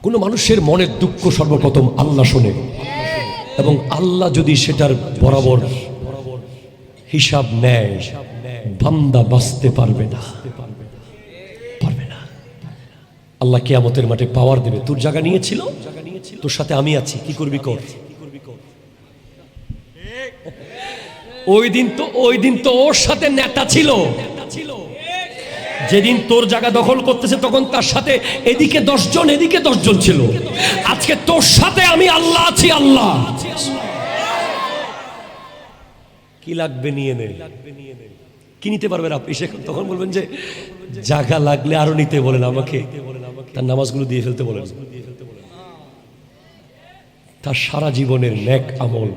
কোনো মানুষের মনের দুঃখ সর্বপ্রথম আল্লাহ শোনে, এবং আল্লাহ যদি সেটার বরাবর হিসাব নেয়, বান্দা বাঁচতে পারবে না। আল্লাহ কিয়ামতের মাঠে পাওয়ার দেবে। তোর জায়গা নিয়েছিল, তোর সাথে আমি আছি, কি করবি কর। ওই দিন তো ওর সাথে নেতা ছিল, যেদিন তোর জায়গা দখল করতেছে তখন তার সাথে এদিকে 10 জন এদিকে 10 জন ছিল। আজকে তোর সাথে আমি আল্লাহ আছি। আল্লাহ কি লাগবে নিয়ে নে, কি নিতে পারবেন আপনি? তখন বলবেন যে জায়গা লাগলে আরো নিতে বলেন আমাকে, তার নামাজগুলো দিয়ে ফেলতে বলেন, তার সারা জীবনের নেক আমল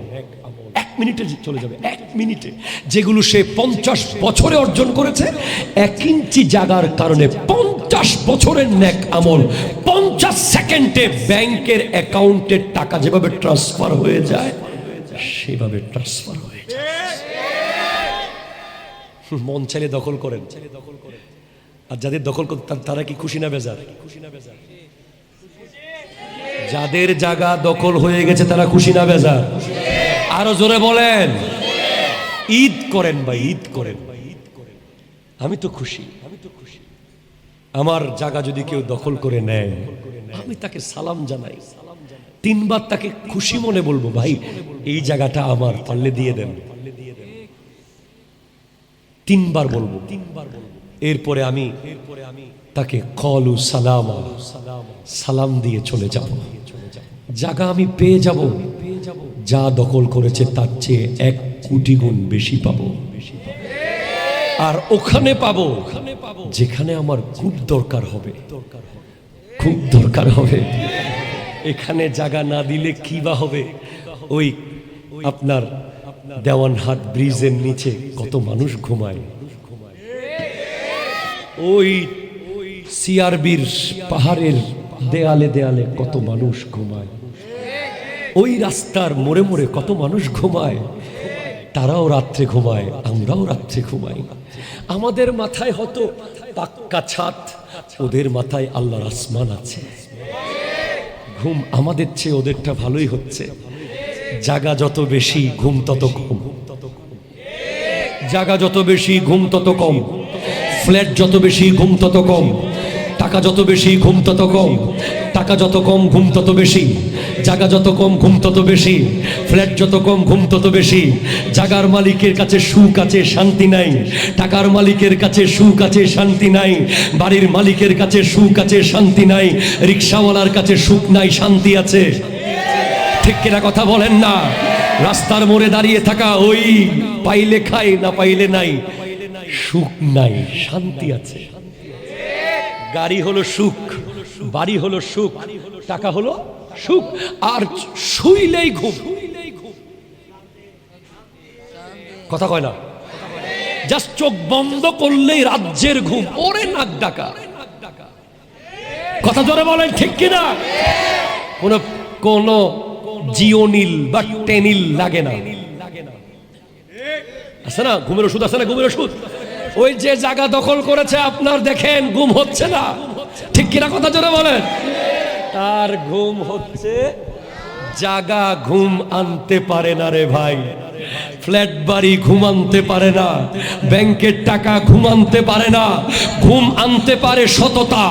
1 মিনিটে চলে যাবে। 1 মিনিটে যেগুলো সে 50 বছরে অর্জন করেছে, 1 ইঞ্চি জায়গার কারণে 50 বছরের নেক আমল 50 সেকেন্ডে ব্যাংকের অ্যাকাউন্টের টাকা যেভাবে ট্রান্সফার হয়ে যায় সেভাবে ট্রান্সফার হয়ে যায়। মন চাইলে দখল করেন, আর যাদের দখল করতেন তারা কি খুশি না বেজার? যাদের জায়গা দখল হয়ে গেছে তারা খুশি না বেজার? আরো জোরে বলেন। ঈদ করেন ভাই, ঈদ করেন। আমি তো খুশি, আমার জায়গা যদি কেউ দখল করে নেয় আমি তাকে সালাম জানাই, 3 বার তাকে খুশি মনে বলবো, ভাই এই জায়গাটা আমার, পারলে দিয়ে দেন। 3 বার বলবো, এরপরে আমি তাকে কলু সালামা, সালাম দিয়ে চলে যাব। জায়গা আমি পেয়ে যাব, যা দখল করেছে তার চেয়ে 1 কোটি গুণ বেশি পাবো। আর ওখানে পাবো যেখানে আমার খুব দরকার হবে, খুব দরকার হবে। এখানে জায়গা না দিলে কি বা হবে? ওই আপনার দেওয়ানহাট ব্রিজের নিচে কত মানুষ ঘুমায়, ওই সিআরবির পাহাড়ের দেয়ালে দেয়ালে কত মানুষ ঘুমায়, ওই রাস্তার মোড়ে মোড়ে কত মানুষ ঘুমায়। তারাও রাত্রে ঘুমায়, আমরাও রাত্রে ঘুমাই। আমাদের মাথায় হয়তো পাক্কা ছাদ, ওদের মাথায় আল্লাহর আসমান আছে। ঘুম আমাদের চেয়ে ওদেরটা ভালোই হচ্ছে। জায়গা যত বেশি ঘুম তত কম, জায়গা যত বেশি ঘুম তত কম, ফ্ল্যাট যত বেশি ঘুম তত কম, টাকা যত বেশি ঘুম তত কম, টাকা যত কম ঘুম তত বেশি, জায়গা যত কম ঘুম তত বেশি, ফ্ল্যাট যত কম ঘুম তত বেশি। জায়গার মালিকের কাছে সুখ আছে, শান্তি নাই। টাকার মালিকের কাছে সুখ আছে, শান্তি নাই। বাড়ির মালিকের কাছে সুখ আছে, শান্তি নাই। রিক্সাওয়ালার কাছে সুখ নাই, শান্তি আছে। ঠিক কিনা কথা বলেন না? রাস্তার মোড়ে দাঁড়িয়ে থাকা ওই পাইলে খাই না পাইলে নাই, সুখ নাই, শান্তি আছে। গাড়ি হলো সুখ, বাড়ি হলো সুখ, টাকা হলো সুখ, আর শুইলেই ঘুম। কথা কয় না? জাস্ট চোখ বন্ধ করলেই রাজ্যের ঘুম, ওরে নাক ডাকা। কথা জোরে বলেন, ঠিক কিনা? কোন জিওনিল বা টেনিল লাগে না, আছে না ঘুমের ওষুধ, আছে না ঘুমের ওষুধ? ওই যে জায়গা দখল করেছে আপনার, দেখেন ঘুম হচ্ছে না, ঠিক কিনা? কথা জোরে বলেন। তার ঘুম হচ্ছে, জায়গা ঘুম আনতে পারে না রে ভাই। ফ্ল্যাট বাড়ি ঘুম আনতে পারে না, ব্যাংকের টাকা ঘুম আনতে পারে না। ঘুম আনতে পারে সততা,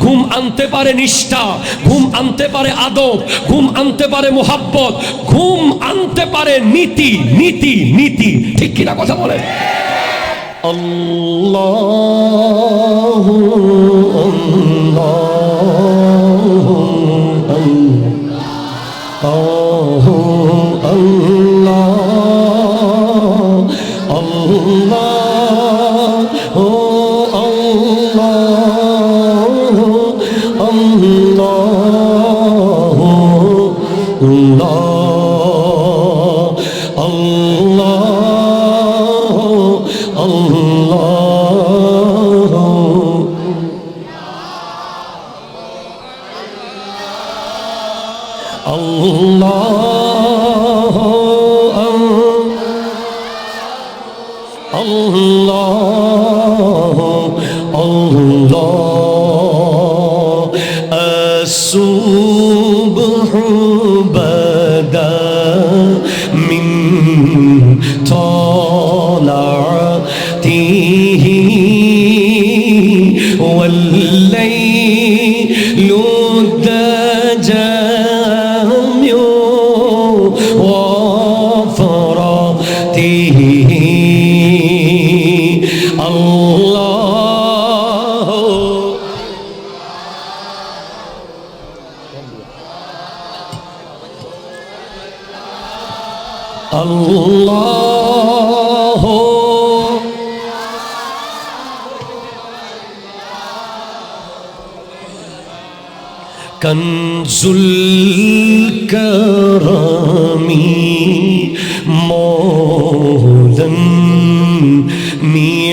ঘুম আনতে পারে নিষ্ঠা, ঘুম আনতে পারে আদব, ঘুম আনতে পারে মোহাব্বত, ঘুম আনতে পারে নীতি, নীতি, নীতি। ঠিক কিনা কথা বলেন? আল্লাহু Allah, Allah, الصبح بدا من طلعته والليل الدجى من وفرته الله كنز الكرم مولى النعم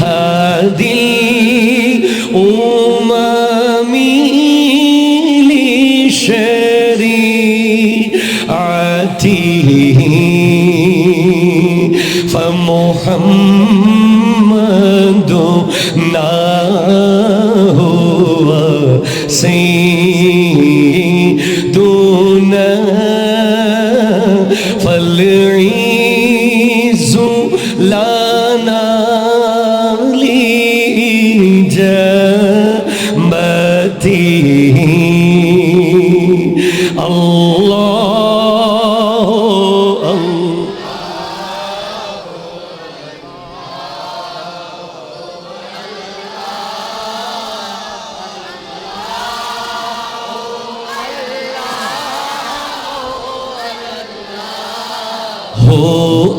هذه الأمم لشريعته فمحمدنا هو سيدنا فالعز لنا لإجابته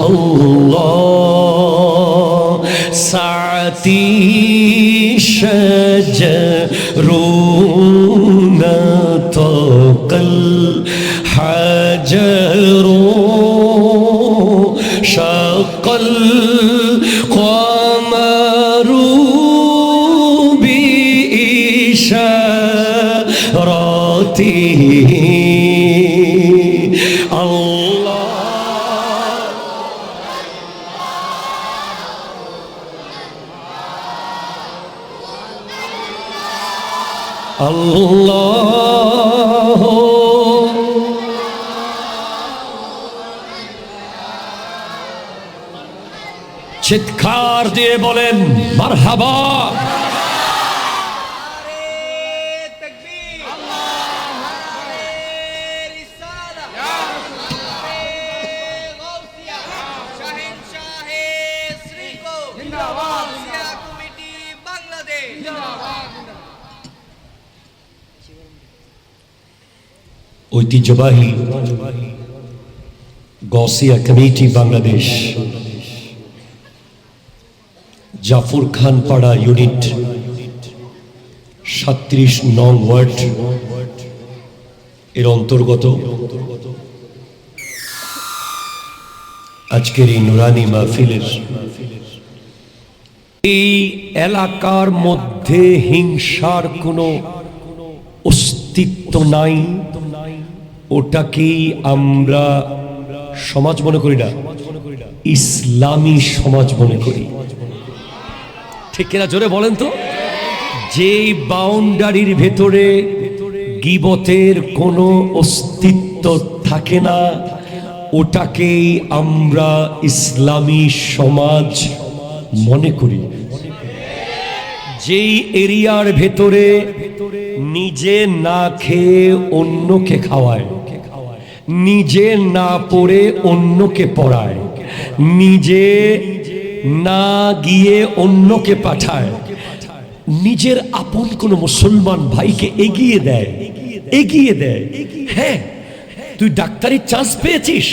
الله ساعتي شجرون طاق الحجر شق القمر بإشارته আল্লাহ চিৎকার দিয়ে বলেন মারহাবা। ঐতিহ্যবাহী গৌসিয়া কমিটি বাংলাদেশ জাফর খান পাড়া ইউনিট 37 নং ওয়ার্ড এর অন্তর্গত আজকের এই নুরানি মাহফিলের এই এলাকার মধ্যে হিংসার কোনো অস্তিত্ব নাই, ওটাকেই আমরা সমাজ মনে করি না, ইসলামী সমাজ মনে করি। ঠিক কিনা জোরে বলেন তো? যে বাউন্ডারির ভেতরে গীবতের কোনো অস্তিত্ব থাকে না, ওটাকেই আমরা ইসলামী সমাজ মনে করি। যেই এরিয়ার ভেতরে নিজে না খেয়ে অন্যকে খাওয়ায়, নিজে না পড়ে অন্যকে পড়ায়, নিজে না গিয়ে অন্যকে পাঠায়, নিজের আপন কোন মুসলমান ভাইকে এগিয়ে দেয়, এগিয়ে দেয়। হ্যাঁ, তুই ডাক্তারির চান্স পেয়েছিস,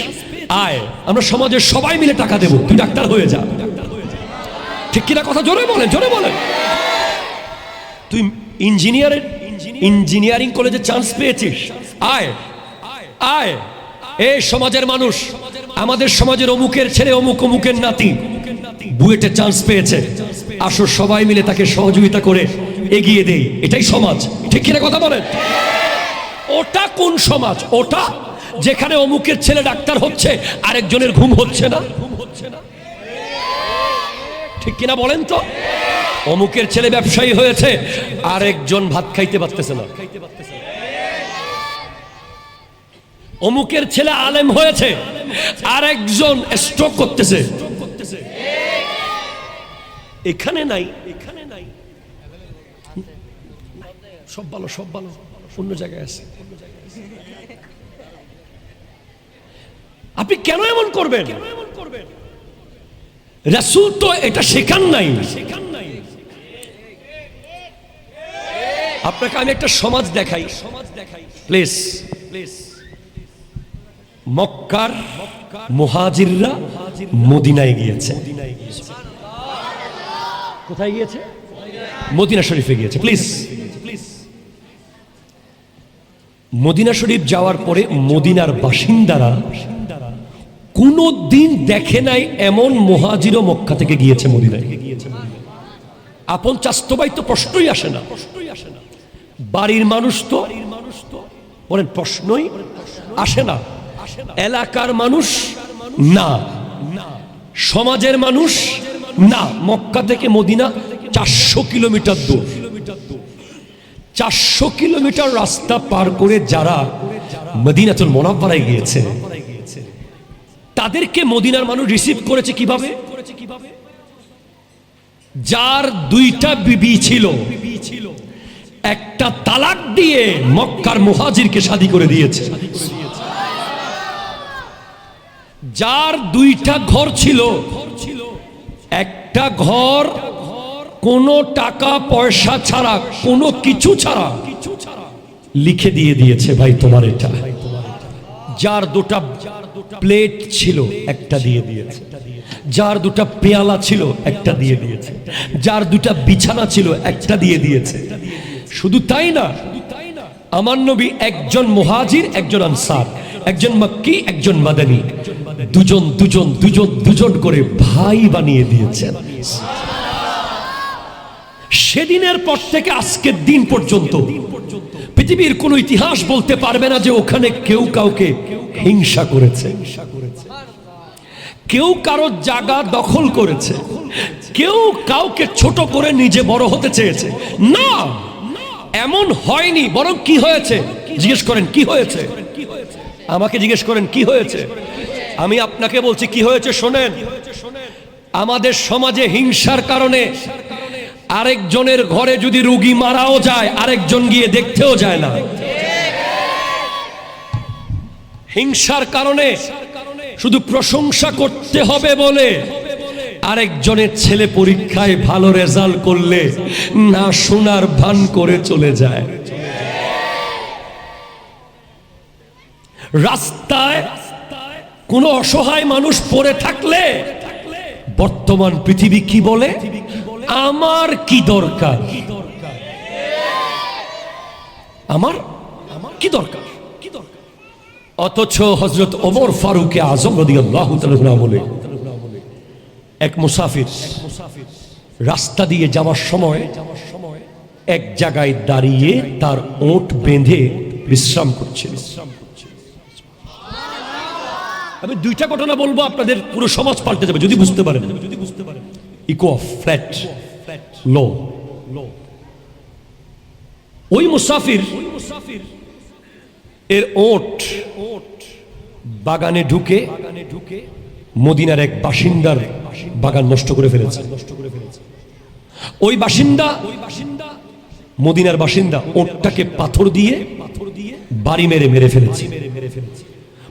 আয় আমরা সমাজের সবাই মিলে টাকা দেব, তুই ডাক্তার হয়ে যা। ঠিক কিনা কথা জোরে বলেন, জোরে বলেন। তুই ইঞ্জিনিয়ারিং কলেজে চান্স পেয়েছিস, আয় আয়। এই সমাজের মানুষ, আমাদের সমাজের অমুকের ছেলে, অমুক অমুকের নাতি বুয়েটে চান্স পেয়েছে, আসো সবাই মিলে তাকে সহযোগিতা করে এগিয়ে দেই, এটাই সমাজ। ঠিক কিনা কথা বলেন? ওটা কোন সমাজ? ওটা যেখানে অমুকের ছেলে ডাক্তার হচ্ছে, আরেকজনের ঘুম হচ্ছে না। ঠিক কিনা বলেন তো? অমুকের ছেলে ব্যবসায়ী হয়েছে, আরেকজন ভাত খাইতে পারতেছে না। অমুকের ছেলে আলেম হয়েছে, আরেকজন স্ট্রোক করতেছে। এখানে নাই, এখানে নাই, সব ভালো, সব ভালো, অন্য জায়গায় আছে। আপনি কেন এমন করবেন? রাসূল তো এটা শেখান নাই। আপনাকে আমি একটা সমাজ দেখাই, প্লিজ। মক্কার মুহাজিররা মদিনায় গিয়েছে। কোথায় গিয়েছে? মদিনা শরীফে গিয়েছে। প্লিজ, মদিনা শরীফ যাওয়ার পরে মদিনার বাসিন্দারা কোনো দিন দেখে নাই এমন মুহাজিরও মক্কা থেকে গিয়েছে মদিনায়। আপন চাস্তো ভাই তো প্রশ্নই আসে না। বাড়ির মানুষ তো বলেন প্রশ্নই আসে না। এলাকার মানুষ না, সমাজের মানুষ না। মক্কা থেকে মদিনা 400 কিলোমিটার দূর। 400 কিলোমিটার রাস্তা পার করে যারা মদিনাতুল মুনাওয়ারায় গিয়েছে, তাদেরকে মদিনার মানুষ রিসিভ করেছে কিভাবে? যার 2টা বিবি ছিল, একটা তালাক দিয়ে মক্কার মুহাজিরকে শাদী করে দিয়েছে। যার 2টা ঘর ছিল, একটা ঘর কোনো টাকা পয়সা ছাড়া, কোনো কিছু ছাড়া লিখে দিয়ে দিয়েছে, ভাই তোমার এটা। যার 2টা প্লেট ছিল, একটা দিয়ে দিয়েছে। যার 2টা পেয়ালা ছিল, একটা দিয়ে দিয়েছে। যার 2টা বিছানা ছিল, একটা দিয়ে দিয়েছে। শুধু তাই না, আমার নবী একজন মুহাজির, একজন আনসার, একজন মক্কি, একজন মাদানী, দুজন দুজন দুজন দুজন করে ভাই বানিয়ে দিয়েছেন। সেদিনের পর থেকে আজকের দিন পর্যন্ত পৃথিবীর কোন ইতিহাস বলতে পারবে না যে ওখানে কেউ কাউকে হিংসা করেছে, কেউ কারো জায়গা দখল করেছে, কেউ কাউকে ছোট করে নিজে বড় হতে চেয়েছে। না, এমন হয়নি। বরং কি হয়েছে জিজ্ঞেস করেন, কি হয়েছে? আমাকে জিজ্ঞেস করেন কি হয়েছে? আমি আপনাকে বলছি কি হয়েছে, শোনেন। আমাদের সমাজে হিংসার কারণে আরেকজনের ঘরে যদি রোগী মারাও যায়, আরেকজন গিয়ে দেখতেও যায় না। হিংসার কারণে শুধু প্রশংসা করতে হবে বলে আরেকজনের ছেলে পরীক্ষায় ভালো রেজাল্ট করলে না শোনার ভান করে চলে যায়। রাস্তায় কোনো অসহায় মানুষ পড়ে থাকলে বর্তমান পৃথিবী কি বলে? আমার কি দরকার, আমার কি দরকার। অথচ হযরত ওমর ফারুক আযম রাদিয়াল্লাহু তাআলা বলে, এক মুসাফির রাস্তা দিয়ে যাওয়ার সময় এক জায়গায় দাঁড়িয়ে তার ওট বেঁধে বিশ্রাম করছিল। আমি 2টা ঘটনা বলবো, আপনাদের পুরো সমাজ পাল্টে যাবে যদি বুঝতে পারেন। ইকো ফ্ল্যাট লো। ওই মুসাফির এর ওট বাগানে ঢুকে মদিনার এক বাসিন্দার বাগান নষ্ট করে ফেলেছে। ওই বাসিন্দা, মদিনার বাসিন্দা, ওটটাকে পাথর দিয়ে বাড়ি মেরে ফেলেছে।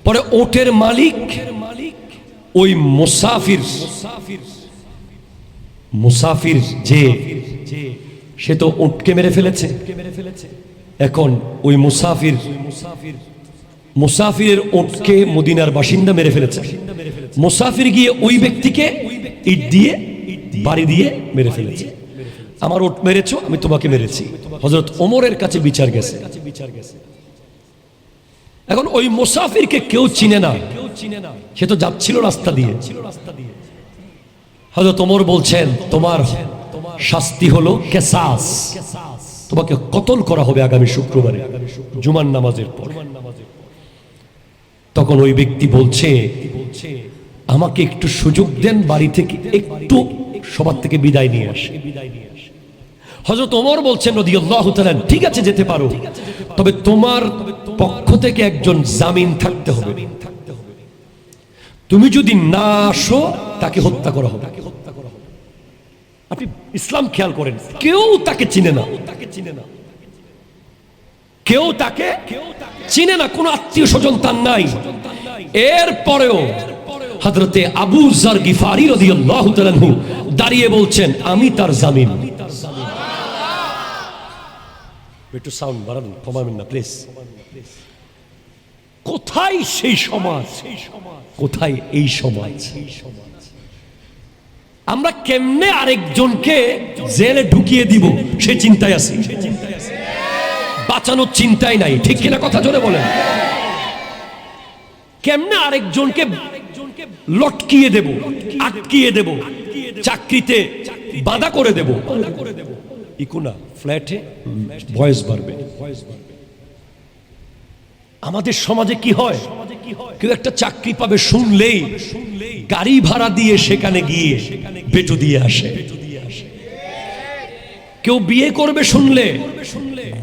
পরে ওটের মালিক ওই মুসাফির যে সে তো ওটকে মেরে ফেলেছে। এখন ওই মুসাফিরের ওটকে মদিনার বাসিন্দা মেরে ফেলেছে। মুসাফির গিয়ে ওই ব্যক্তিকে ইট দিয়ে বাড়ি দিয়ে মেরে ফেলেছে। আমার ওট মেরেছো, আমি তোমাকে মেরেছি। হযরত ওমরের কাছে বিচার গেছে। এখন ওই মুসাফিরকে কেউ চিনে না, সে তো যাচ্ছিল রাস্তা দিয়ে। হযরত ওমর বলছেন, তোমার শাস্তি হলো কিসাস, তোমাকে কতল করা হবে আগামী শুক্রবারে জুমার নামাজের পর। তখন ওই ব্যক্তি বলছে, আমাকে একটু সুযোগ দেন, বাড়ি থেকে একটু সবার থেকে বিদায় নিয়ে আসে। হযরত ওমর বলছেন রাদিয়াল্লাহু তাআলা, ঠিক আছে যেতে পারো, তবে তোমার পক্ষ থেকে একজন জামিন থাকতে হবে। তুমি যদি না আসো তাকে হত্যা করা হবে। আপনি ইসলাম খেয়াল করেন, কেউ তাকে চিনে না, কেউ তাকে চিনে না, কোনো আত্মীয় স্বজন তার নাই। এরপরেও হযরতে আবু যর গিফারি রাদিয়াল্লাহু তাআলা আনহু দাঁড়িয়ে বলছেন, আমি তার জামিন। একটু সাউন্ড বাড়ান, কমাবেন না প্লিজ। কোথায় সেই সমাজ, কোথায় এই সমাজ? আমরা কেমনে আরেকজনকে জেলে ঢুকিয়ে দিব সে চিন্তায় আছি, বাঁচানোর চিন্তায় নাই। ঠিক কিনা কথা জোরে বলেন? কেমনে আরেকজনকে লটকিয়ে দেব, আটকিয়ে দেব, চাকরিতে বাধা করে দেব। ইকুনা ফ্ল্যাটে ভয়েস বাড়বে। আমাদের সমাজে কি হয়, কেউ একটা চাকরি পাবে শুনলেই গাড়ি ভাড়া দিয়ে সেখানে গিয়ে বেটু দিয়ে আসে। কেউ বিয়ে করবে শুনলে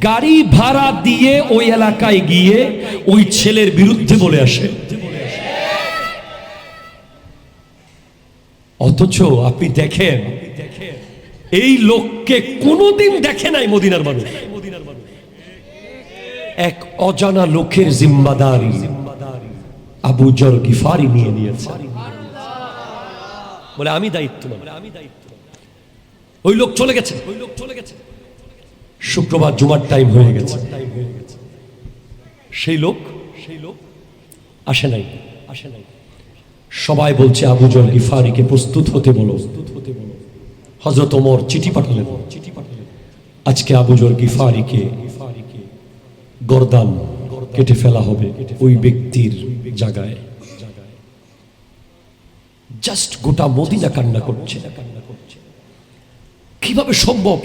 গাড়ি ভাড়া দিয়ে ওই এলাকায় গিয়ে ওই ছেলের বিরুদ্ধে বলে আসে। অথচ আপনি দেখেন, এই লোককে কোনোদিন দেখে নাই মদিনার মানুষ। এক অজানা লোকের জিম্মাদারি আবু যর গিফারি নিয়ে নিয়েছে, বলে আমি দায়িত্ব। ওই লোক চলে গেছে। শুক্রবার জুমার টাইম হয়ে গেছে, সেই লোক আসে নাই। সবাই বলছে আবু যর গিফারিকে প্রস্তুত হতে বলো। হযরত ওমর চিঠি পাঠালেন, আজকে আবু যর গিফারিকে গর্দান কেটে ফেলা হবে ওই ব্যক্তির জায়গায়। জাস্ট গোটা মদিনা কান্না করছে। কিভাবে সম্ভব?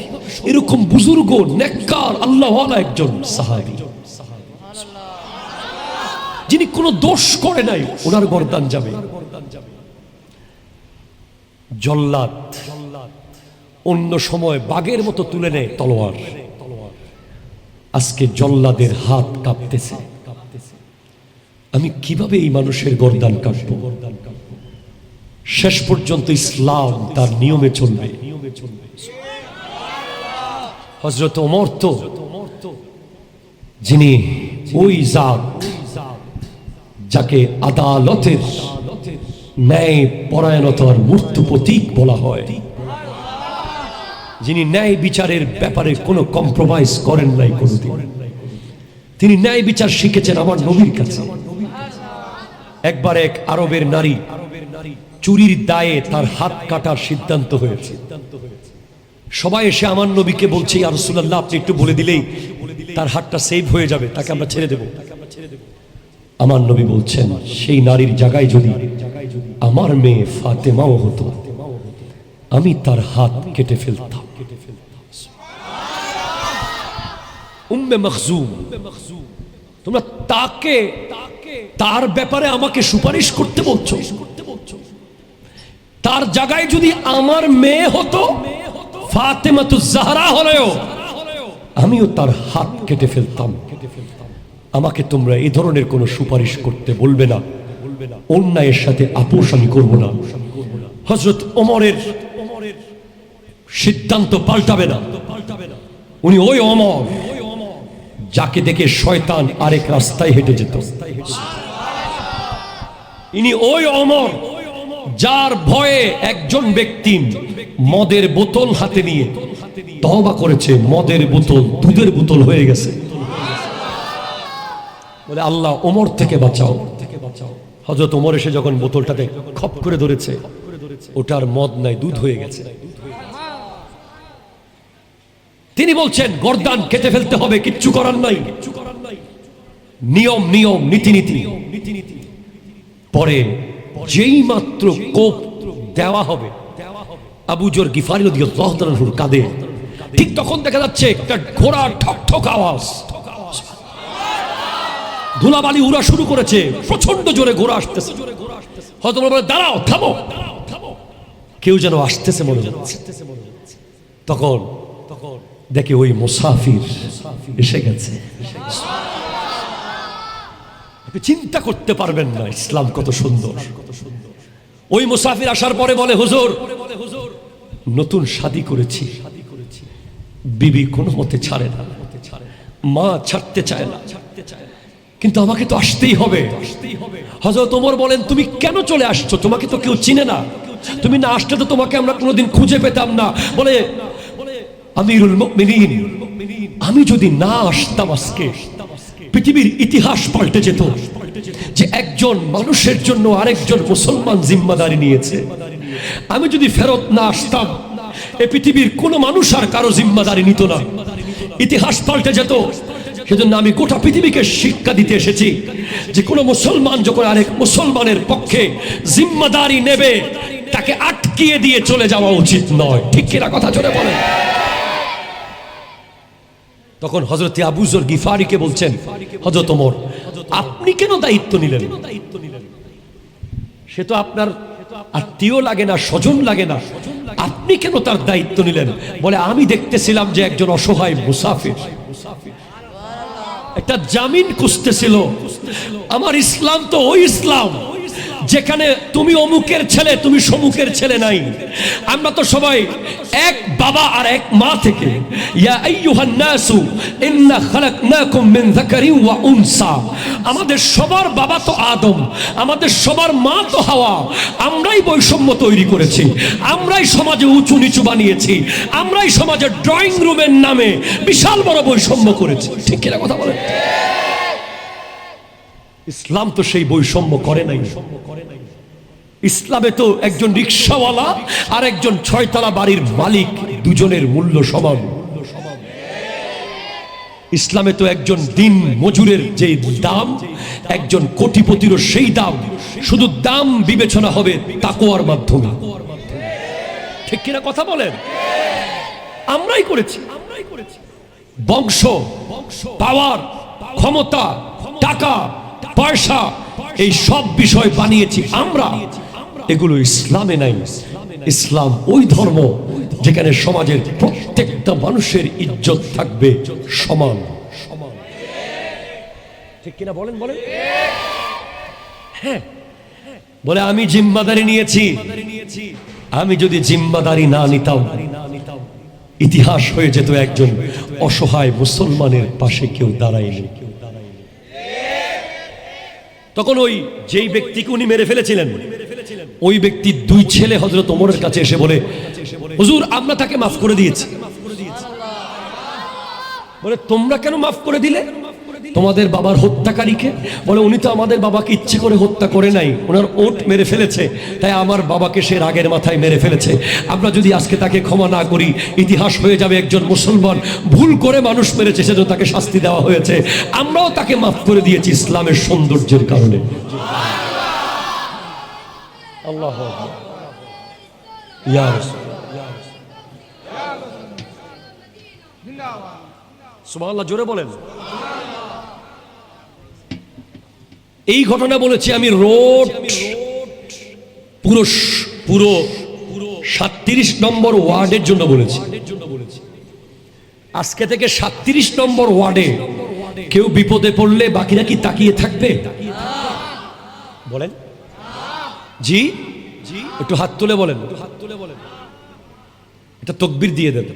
এরকম বুজুর্গ নেককার আল্লাহওয়ালা একজন সাহাবী, যিনি কোনো দোষ করে নাই, ওনার গর্দান যাবে। জল্লাদ অন্য সময় বাঘের মতো তুলে নেয় তলোয়ার, আজকে জল্লাদের হাত কাঁপতেছে। আমি কিভাবে এই মানুষের গর্দান কাটবো? শেষ পর্যন্ত ইসলাম তার নিয়মে চলবে। হযরত ওমর তো যিনি ওই জাত যাকে আদালতের ন্যায় পরায়ণতার মূর্ত প্রতীক বলা হয়, যিনি ন্যায় বিচারের ব্যাপারে কোনো কম্প্রোমাইজ করেন নাই কোনোদিন, তিনি ন্যায় বিচার শিখেছেন আমার নবীর কাছে। একবার এক আরবের নারী চুরির দায়ে তার হাত কাটার সিদ্ধান্ত হয়েছে। সবাই এসে আমার নবীকে বলছে, ইয়া রাসূলুল্লাহ, আপনি একটু বলে দিলেই তার হাতটা সেভ হয়ে যাবে, তাকে আমরা ছেড়ে দেব। আমার নবী বলছেন, সেই নারীর জায়গায় যদি আমার মেয়ে ফাতেমাও হতো, আমি তার হাত কেটে ফেলতাম। উম্মে মখজুম, তোমরা তাকে, তার ব্যাপারে আমাকে সুপারিশ করতে বলছো? তার জায়গায় যদি আমার মেয়ে হতো, ফাতেমাতুজ জাহরা হলেও, আমিও তার হাত কেটে ফেলতাম। আমাকে তোমরা এই ধরনের কোনো সুপারিশ করতে বলবে না, অন্যায়ের সাথে আপোষ আমি করব না। হযরত ওমরের সিদ্ধান্ত পাল্টাবে না। উনি ওই ওমর যাকে দেখে শয়তান আরেক রাস্তায় হেঁটে যেত। ইনি ওই ওমর যার ভয়ে একজন ব্যক্তি মদের বোতল হাতে নিয়ে তওবা করেছে, মদের বোতল দুধের বোতল হয়ে গেছে। বলে, আল্লাহ ওমর থেকে বাঁচাও। হযরত ওমর এসে যখন বোতলটাতে খপ করে ধরেছে, ওটার মদ নাই, দুধ হয়ে গেছে। তিনি বলছেন, গর্দান কেটে ফেলতে হবে, কিচ্ছু করার নাই। নিয়ম নিয়ম, নীতি নীতি। পরে যেই মাত্র কোপ দেওয়া হবে আবু যর গিফারি রাদিয়াল্লাহু তাআলা আনহুর কাঁধে, ঠিক তখন দেখা যাচ্ছে একটা ঘোড়ার ঠক ঠক আওয়াজ, ধুলাবালি উড়া শুরু করেছে, প্রচন্ড জোরে ঘোড়া আসতেছে। হযরত ওমর বলে, দাঁড়াও, থামো। কেউ যেন আসতেছে মনে হচ্ছে। তখন দেখে ওই মুসাফির এসে গেছে। আপনি চিন্তা করতে পারবেন না ইসলাম কত সুন্দর। ওই মুসাফির আসার পরে বলে, হুজুর নতুন শাদী করেছি, বিবি কোনো মতে ছাড়ে না, মা ছাড়তে চায় না, কিন্তু আমাকে তো আসতেই হবে। হযরত ওমর বলেন, তুমি কেন চলে আসছো? তোমাকে তো কেউ চিনে না, তুমি না আসলে তো তোমাকে আমরা কোনোদিন খুঁজে পেতাম না। বলে, আমিরুল মুমিনিন, আমি যদি না আসতাম আজকে পৃথিবীর ইতিহাস পাল্টে যেত, যে একজন মানুষের জন্য আরেকজন মুসলমান জিম্মাদারি নিয়েছে। আমি যদি ফেরত না আসতাম এই পৃথিবীর কোনো মানুষ আর কারো জিম্মাদারি নিত না, ইতিহাস পাল্টে যেত। সেজন্য আমি গোটা পৃথিবীকে শিক্ষা দিতে এসেছি যে কোনো মুসলমান যখন আরেক মুসলমানের পক্ষে জিম্মাদারি নেবে তাকে আটকিয়ে দিয়ে চলে যাওয়া উচিত নয়। ঠিক কিনা কথা জোরে বলেন। তখন হযরত আবু যর গিফারিকে বলছেন, হযরত ওমর আপনি কেন দায়িত্ব নিলেন? সে তো আপনার আত্মীয় লাগে না, স্বজন লাগে না, আপনি কেন তার দায়িত্ব নিলেন? বলে, আমি দেখতেছিলাম যে একজন অসহায় মুসাফির একটা জামিন খুঁজতেছিল। আমার ইসলাম তো ওই ইসলাম যেখানে তুমি অমুকের ছেলে, তুমি সমুকের ছেলে নাই। আমরা তো সবাই এক বাবা আর এক মা থেকে। ইয়া আইয়ুহান নাসু ইন্না খালাকনাকুম মিন যাকারিন ওয়া উনসা। আমাদের সবার বাবা তো আদম, আমাদের সবার মা তো হাওয়া। আমরাই বৈষম্য তৈরি করেছি, আমরাই সমাজে উঁচু নিচু বানিয়েছি, আমরাই সমাজের ড্রয়িং রুমের নামে বিশাল বড় বৈষম্য করেছি। ঠিক কিনা কথা বলেন? ইসলাম তো সেই বৈষম্য করে নাই। ইসলামে তো একজন রিকশাওয়ালা আর একজন ছয়তলা বাড়ির মালিক দুজনের মূল্য সমান। ইসলামে তো একজন দিন মজুরের যে দাম একজন কোটিপতিরও সেই দাম, শুধু দাম বিবেচনা হবে তাকওয়ার মাধ্যমে। ঠিক কিনা কথা বলেন? আমরাই করেছি। বংশ, পাওয়ার, ক্ষমতা, টাকা পয়সা, এই সব বিষয় বানিয়েছি আমরা। এগুলো ইসলামে নাই। ইসলাম ওই ধর্ম যেখানে সমাজের প্রত্যেকটা মানুষের ইজ্জত থাকবে সমান। ঠিক কিনা বলেন? বলেন। হ্যাঁ, বলে আমি জিম্মাদারি নিয়েছি। আমি যদি জিম্মাদারি না নিতাম ইতিহাস হয়ে যেত একজন অসহায় মুসলমানের পাশে কেউ দাঁড়ায়নি। তখন ওই যেই ব্যক্তিকে উনি মেরে ফেলেছিলেন ওই ব্যক্তির দুই ছেলে হযরত ওমরের কাছে এসে বলে, হুজুর আমরা তাকে মাফ করে দিয়েছি। বলে, তোমরা কেন মাফ করে দিলে তোমাদের বাবার হত্যাকারীকে? বলে, উনি তো আমাদের বাবাকে ইচ্ছে করে হত্যা করে নাই, ওনার ওট মেরে ফেলেছে, তাই আমার বাবাকে সে রাগের মাথায় মেরে ফেলেছে। আমরা যদি আজকে তাকে ক্ষমা না করি ইতিহাস হয়ে যাবে একজন মুসলমান ভুল করে মানুষ মেরেছে, সেজন্য তাকে শাস্তি দেওয়া হয়েছে। আমরাও তাকে মাফ করে দিয়েছি ইসলামের সৌন্দর্যের কারণে। আল্লাহু আকবার। ইয়া রাসূলুল্লাহ, সুবহানাল্লাহ, জোরে বলেন। এই ঘটনা বলেছি আমি রোড পুরো 37 নম্বর ওয়ার্ডের জন্য বলেছি। আজকে থেকে 37 নম্বর ওয়ার্ডে কেউ বিপদে পড়লে বাকিরা কি তাকিয়ে থাকবে? বলেন জি, একটু হাত তুলে বলেন। এটা তাকবীর দিয়ে দেন।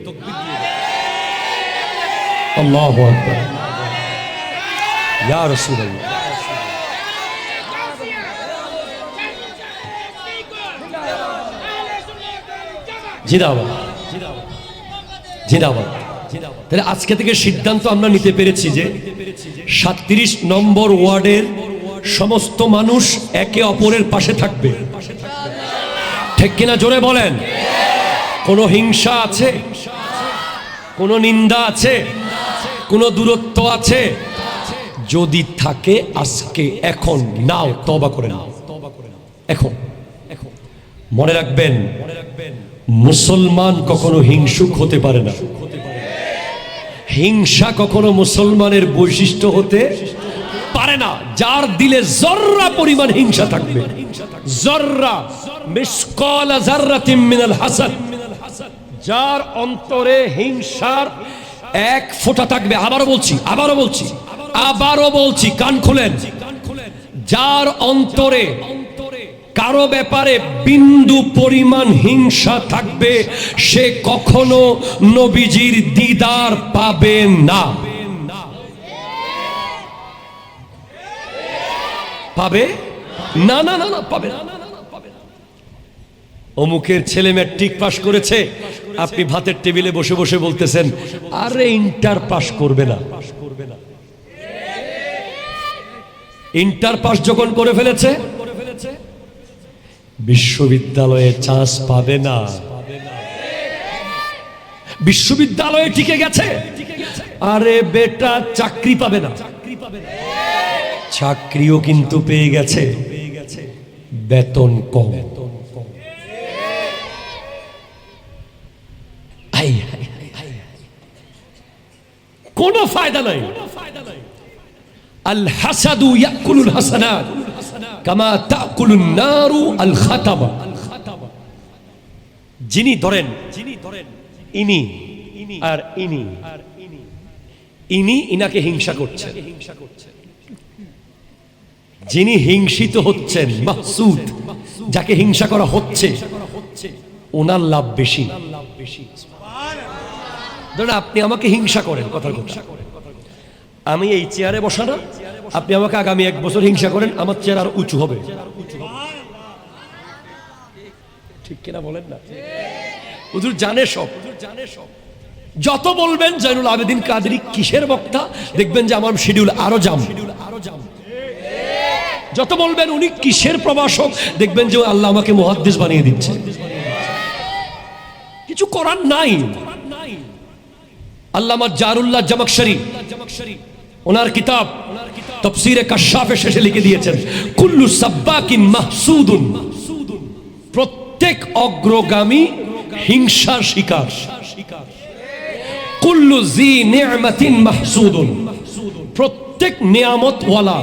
আল্লাহু আকবার। ইয়া রাসূলুল্লাহ, জিন্দাবাদ, জিন্দাবাদ। তাহলে আজকে থেকে সিদ্ধান্ত আমরা নিতে পেরেছি যে 37 নম্বর ওয়ার্ডের সমস্ত মানুষ একে অপরের পাশে থাকবে। ঠিক কিনা জোরে বলেন? কোনো হিংসা আছে? কোনো নিন্দা আছে? কোনো দূরত্ব আছে? যদি থাকে আজকে এখন নাও, তওবা করে নাও এখন। মনে রাখবেন, মুসলমান কখনো হিংসুক হতে পারে না। হিংসা কখনো মুসলমানের বৈশিষ্ট্য হতে পারে না। যার দিলে জর্রা পরিমাণ হিংসা থাকবে, জর্রা মিসকাল যাররাতিন মিনাল হাসাদ, যার অন্তরে হিংসার এক ফোঁটা থাকবে। আবারও বলছি, কান খোলেন। যার অন্তরে কারো ব্যাপারে বিন্দু পরিমাণ হিংসা থাকবে, সে কখনো নবীজির দিদার পাবে না। পাবে না, না না না, পাবে না। অমুকের ছেলে ম্যাট্রিক পাস করেছে, আপনি ভাতের টেবিলে বসে বসে বলতেছেন, আরে ইন্টার পাস করবে না। ইন্টার পাস যখন করে ফেলেছে, বিশ্ববিদ্যালয়ে চান্স পাবে না। বিশ্ববিদ্যালয়ে টিকে গেছে, আরে বেটা চাকরি পাবে না। চাকরিও কিন্তু পেয়ে গেছে, বেতন কম। কোনো ফায়দা নাই। আল হাসাদু ইয়াকুলুল হাসানাত কামা তাকুলুন নারু আল খাতাবা। যিনি ধরেন ইনি আর ইনি ইনাকে হিংসা করছে, যিনি হিংসিত হচ্ছেন, মাহসুদ, যাকে হিংসা করা হচ্ছে, ওনার লাভ বেশি। ধরেন আপনি আমাকে হিংসা করেন, কথার কথা, আমি এই চেয়ারে বসা না, আপনি আমাকে আগামী 1 বছর হিংসা করেন, আমার চেয়ার আর উঁচু হবে। ঠিক কিনা বলেন না? হুজুর জানে সব। যত বলবেন জয়নুল আবেদিন কাদরি কিসের বক্তা, দেখবেন যে আমার শিডিউল আরো জাম। যত বলবেন উনি কিসের প্রভাষক, দেখবেন যে আল্লাহ আমাকে মুহাদ্দিস বানিয়ে দিচ্ছে। কিছু করার নাই। আল্লামা জারুল্লাহ জামাখশরী ওনার কিতাব তাফসীরে কাশফে শেষে লিখে দিয়েছেন, কুল্লু সাব্বাকিন মাহসুদুন, প্রত্যেক অগ্রগামী হিংসার শিকার। কুল্লু জি নি'মাতিন মাহসুদুন, প্রত্যেক নিয়ামতওয়ালা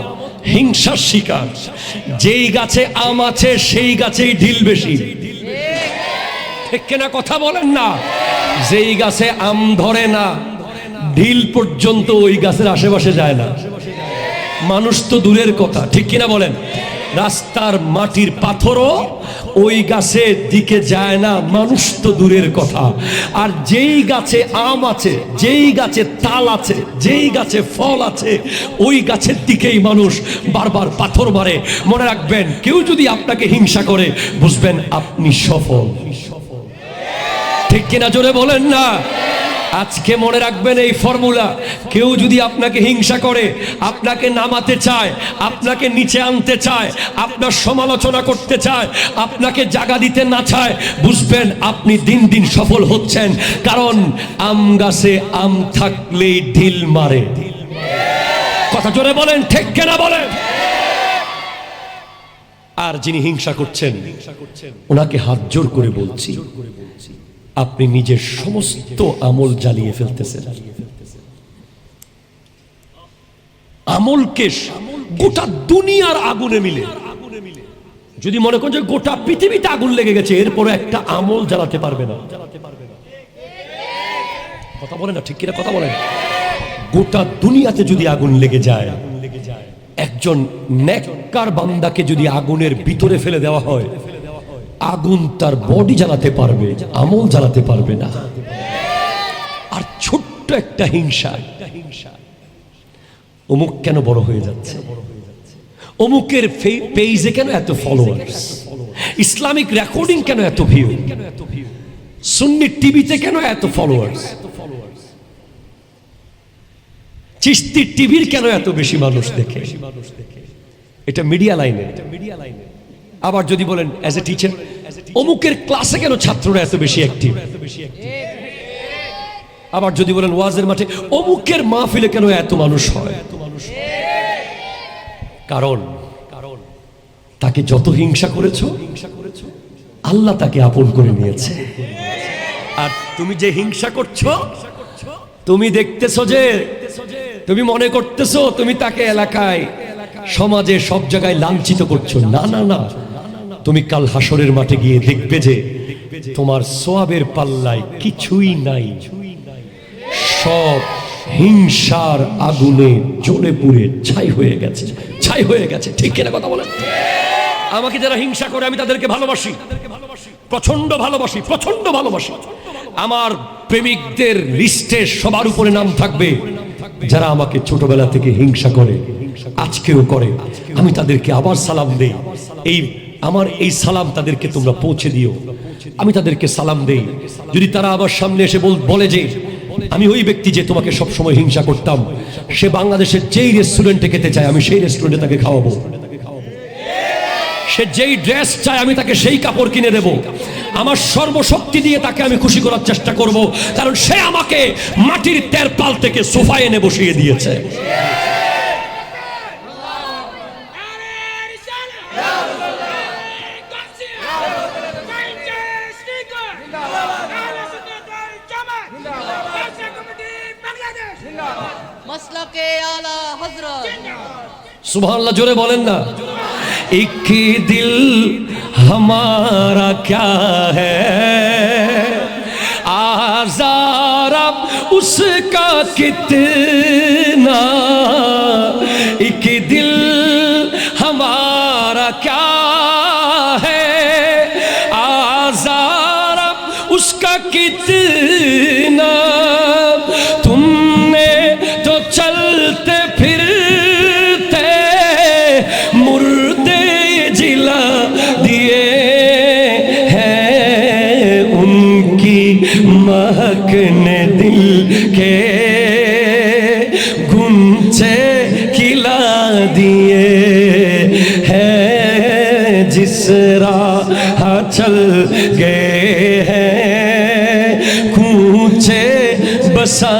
হিংসার শিকার। যেই গাছে আম আছে সেই গাছেই ঢিল বেশি। ঠিক কিনা কথা বলেন না? যেই গাছে আম ধরে না, ঢিল পর্যন্ত ওই গাছের আশেপাশে যায় না। মানুষ তো দূরের কথা, ঠিক কিনা বলেন? রাস্তার মাটির পাথরও ওই গাছের দিকে যায় না, মানুষ তো দূরের কথা। আর যেই গাছে আম আছে, যেই গাছে তাল আছে, যেই গাছে ফল আছে, ওই গাছের দিকেই মানুষ বারবার পাথর মারে। মনে রাখবেন, কেউ যদি আপনাকে হিংসা করে, বুঝবেন আপনি সফল। ঠিক কিনা জোরে বলেন না? আজকে মনে রাখবেন এই ফর্মুলা, কেউ যদি আপনাকে হিংসা করে, আপনাকে নামাতে চায়, আপনাকে নিচে আনতে চায়, আপনার সমালোচনা করতে চায়, আপনাকে জায়গা দিতে না চায়, বুঝবেন আপনি দিন দিন সফল হচ্ছেন। কারণ আম গাছে আম থাকলেই ঢিল মারে। কথা জোরে বলেন, ঠিক কিনা বলেন? আর যিনি হিংসা করছেন, ওনাকে হাত জোর করে বলছি, আপনি নিজের সমস্ত আমল জ্বালিয়ে ফেলতেছেন। আমলকে গোটা দুনিয়ার আগুনে মিলে যদি মনে করেন যে গোটা পৃথিবীতে আগুন লেগে গেছে, এরপরে একটা আমল জ্বালাতে পারবে না। কথা বলেন না? ঠিক কিনা কথা বলেন? গোটা দুনিয়াতে যদি আগুন লেগে যায়, একজন নেককার বান্দাকে যদি আগুনের ভিতরে ফেলে দেওয়া হয়, আগুন তার বডি জ্বালাতে পারবে, আমল জ্বালাতে পারবে না। আর ছোট্ট একটা হিংসা, অমুক কেন বড় হয়ে যাচ্ছে, অমুকের পেজে কেন এত ফলোয়ার্স, ইসলামিক রেকর্ডিং কেন এত ভিউ, সুন্নি টিভিতে কেন এত ফলোয়ার্স, চিশতি টিভির কেন এত বেশি মানুষ দেখে। এটা মিডিয়া লাইনে। আবার যদি বলেন অ্যাজ এ টিচার, অমুকের ক্লাসে কেন ছাত্ররা এত বেশি অ্যাক্টিভ। আবার যদি বলেন ওয়াজের মাঠে, অমুকের মাহফিলে কেন এত মানুষ হয়। কারণ তাকে যত হিংসা করেছো, আল্লাহ তাকে আপন করে নিয়েছে। আর তুমি যে হিংসা করছো, তুমি দেখতেছো যে, তুমি মনে করতেছো তুমি তাকে এলাকায়, সমাজে, সব জায়গায় লাঞ্ছিত করছো। না না না, তুমি কাল হাসরের মাঠে গিয়ে দেখবে যে তোমার সওয়াবের পাল্লায় কিছুই নাই, সব হিংসার আগুনে জ্বলে পুড়ে ছাই হয়ে গেছে, ছাই হয়ে গেছে। ঠিক কিনা কথা বলেন? আমাকে যারা হিংসা করে আমি তাদেরকে ভালোবাসি, প্রচন্ড ভালোবাসি, প্রচন্ড ভালোবাসি। আমার প্রেমিকদের লিস্টে সবার উপরে নাম থাকবে যারা আমাকে ছোটবেলা থেকে হিংসা করে, আজকেও করে। আমি তাদেরকে আবার সালাম দেই। আমার এই সালাম তাদেরকে তোমরা পৌঁছে দিও। আমি তাদেরকে সালাম দেই। যদি তারা আবার সামনে এসে বলে যে আমি ওই ব্যক্তি যে তোমাকে সবসময় হিংসা করতাম, সে বাংলাদেশের যেই রেস্টুরেন্টে খেতে চায় আমি সেই রেস্টুরেন্টে তাকে খাওয়াবো। সে যেই ড্রেস চায় আমি তাকে সেই কাপড় কিনে দেব। আমার সর্বশক্তি দিয়ে তাকে আমি খুশি করার চেষ্টা করব, কারণ সে আমাকে মাটির তেরপাল থেকে সোফায় এনে বসিয়ে দিয়েছে। सुभान जोरे बोलें ना। एक दिल हमारा क्या है, आज़ार उसका कितना। एक दिल हमारा क्या है, आज़ार उसका कितना। तुमने तो चलते फिरते मुर्दे जिला दिए हैं, उनकी महक ने दिल के गुंचे खिला दिए हैं। जिस राह चल गए हैं कूचे बसा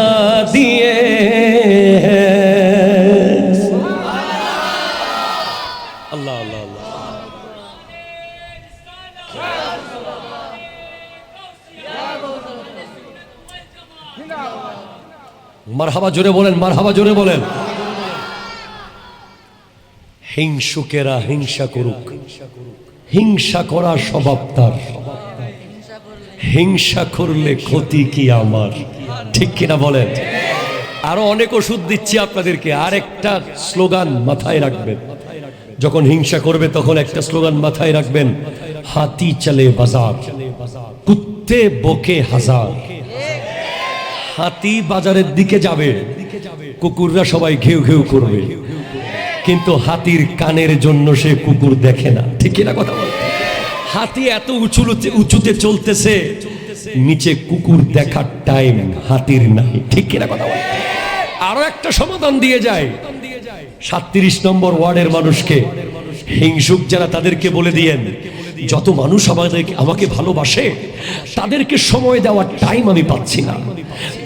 दिए हैं। अल्लाह अल्लाह अल्लाह। মারহাবা জোরে বলেন, মারহাবা জোরে বলেন। হিংসুকেরা হিংসা করুক, হিংসা করা স্বভাব তার, হিংসা করলে ক্ষতি কি আমার? ঠিক কিনা বলেন? আরো অনেক ওষুধ দিচ্ছি আপনাদেরকে। আর একটা স্লোগান মাথায় রাখবেন, যখন হিংসা করবে তখন একটা স্লোগান মাথায় রাখবেন, হাতি চলে বাজার কুত্তে বকে হাজার। হাতি বাজারের দিকে যাবে, কুকুররা সবাই ঘেউ ঘেউ করবে, কিন্তু হাতির কানের জন্য সে কুকুর দেখে না। ঠিক কিনা কথা বল? হাতি এত উঁচুতে চলতেছে, নিচে কুকুর দেখার টাইম হাতির নাই। ঠিক কিনা কথা বল? আরো একটা সমাধান দিয়ে যায় 37 নম্বর ওয়ার্ডের মানুষকে, হিংসুক যারা তাদেরকে বলে দিয়েন, যত মানুষ আমাকে ভালোবাসে তাদেরকে সময় দেওয়ার টাইম আমি পাচ্ছি না,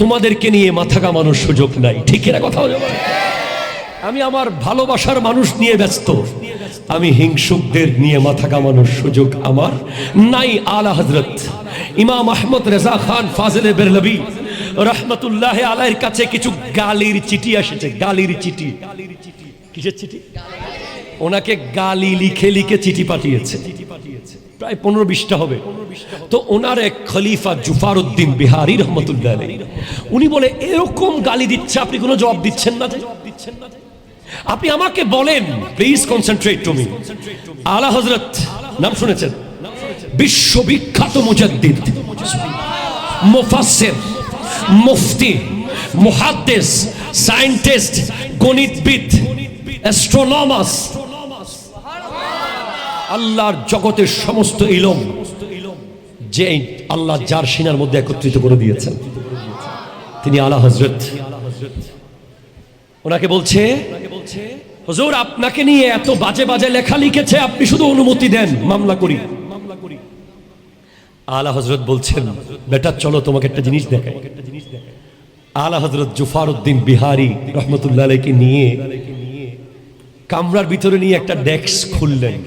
তোমাদেরকে নিয়ে মাথা ঘামানোর সুযোগ নাই। ঠিক কিনা কথা বল? আমি আমার ভালোবাসার মানুষ নিয়ে ব্যস্ত, আমি হিংসুকদের নিয়ে মাথা ঘামানোর সুযোগ আমার নাই। আলা হযরত ইমাম আহমদ রেজা খান ফাজিলে বেরলভী রহমতুল্লাহ আলাইহির কাছে কিছু গালির চিঠি এসেছে। গালির চিঠি, কিসের চিঠি? ওনাকে গালি লিখে লিখে চিঠি পাঠিয়েছে, প্রায় 15-20টা হবে। তো ওনার এক খলিফা জুফারউদ্দিন বিহারী রহমতুল্লাহ আলাইহি, উনি বলে এরকম গালি দিচ্ছে, আপনি কোনো জবাব দিচ্ছেন না। আপনি আমাকে বলেন, প্লিজ কনসেন্ট্রেট টু মি। আলা হযরত নাম শুনেছেন? বিশ্ববিখ্যাত মুজাদ্দিদ, মুফাসসির, মুফতি, মুহাদ্দিস, সায়েন্টিস্ট, গণিতবিদ, অ্যাস্ট্রোনমাস, আল্লাহর জগতের সমস্ত ইলম যে আল্লাহ যার সিনার মধ্যে একত্রিত করে দিয়েছেন, তিনি আলা হযরত। ওনাকে বলছে, হুজুর আপনাকে নিয়ে এত বাজে বাজে লেখা লিখেছে, আপনি শুধু অনুমতি দেন মামলা করি। আলা হযরত বলছেন, বেটা চলো তোমাকে একটা জিনিস দেখাই। আলা হযরত জুফারউদ্দিন বিহারী রহমতুল্লাহ আলাইহিকে নিয়ে কামরার ভিতরে নিয়ে একটা ডেস্ক খুললেন।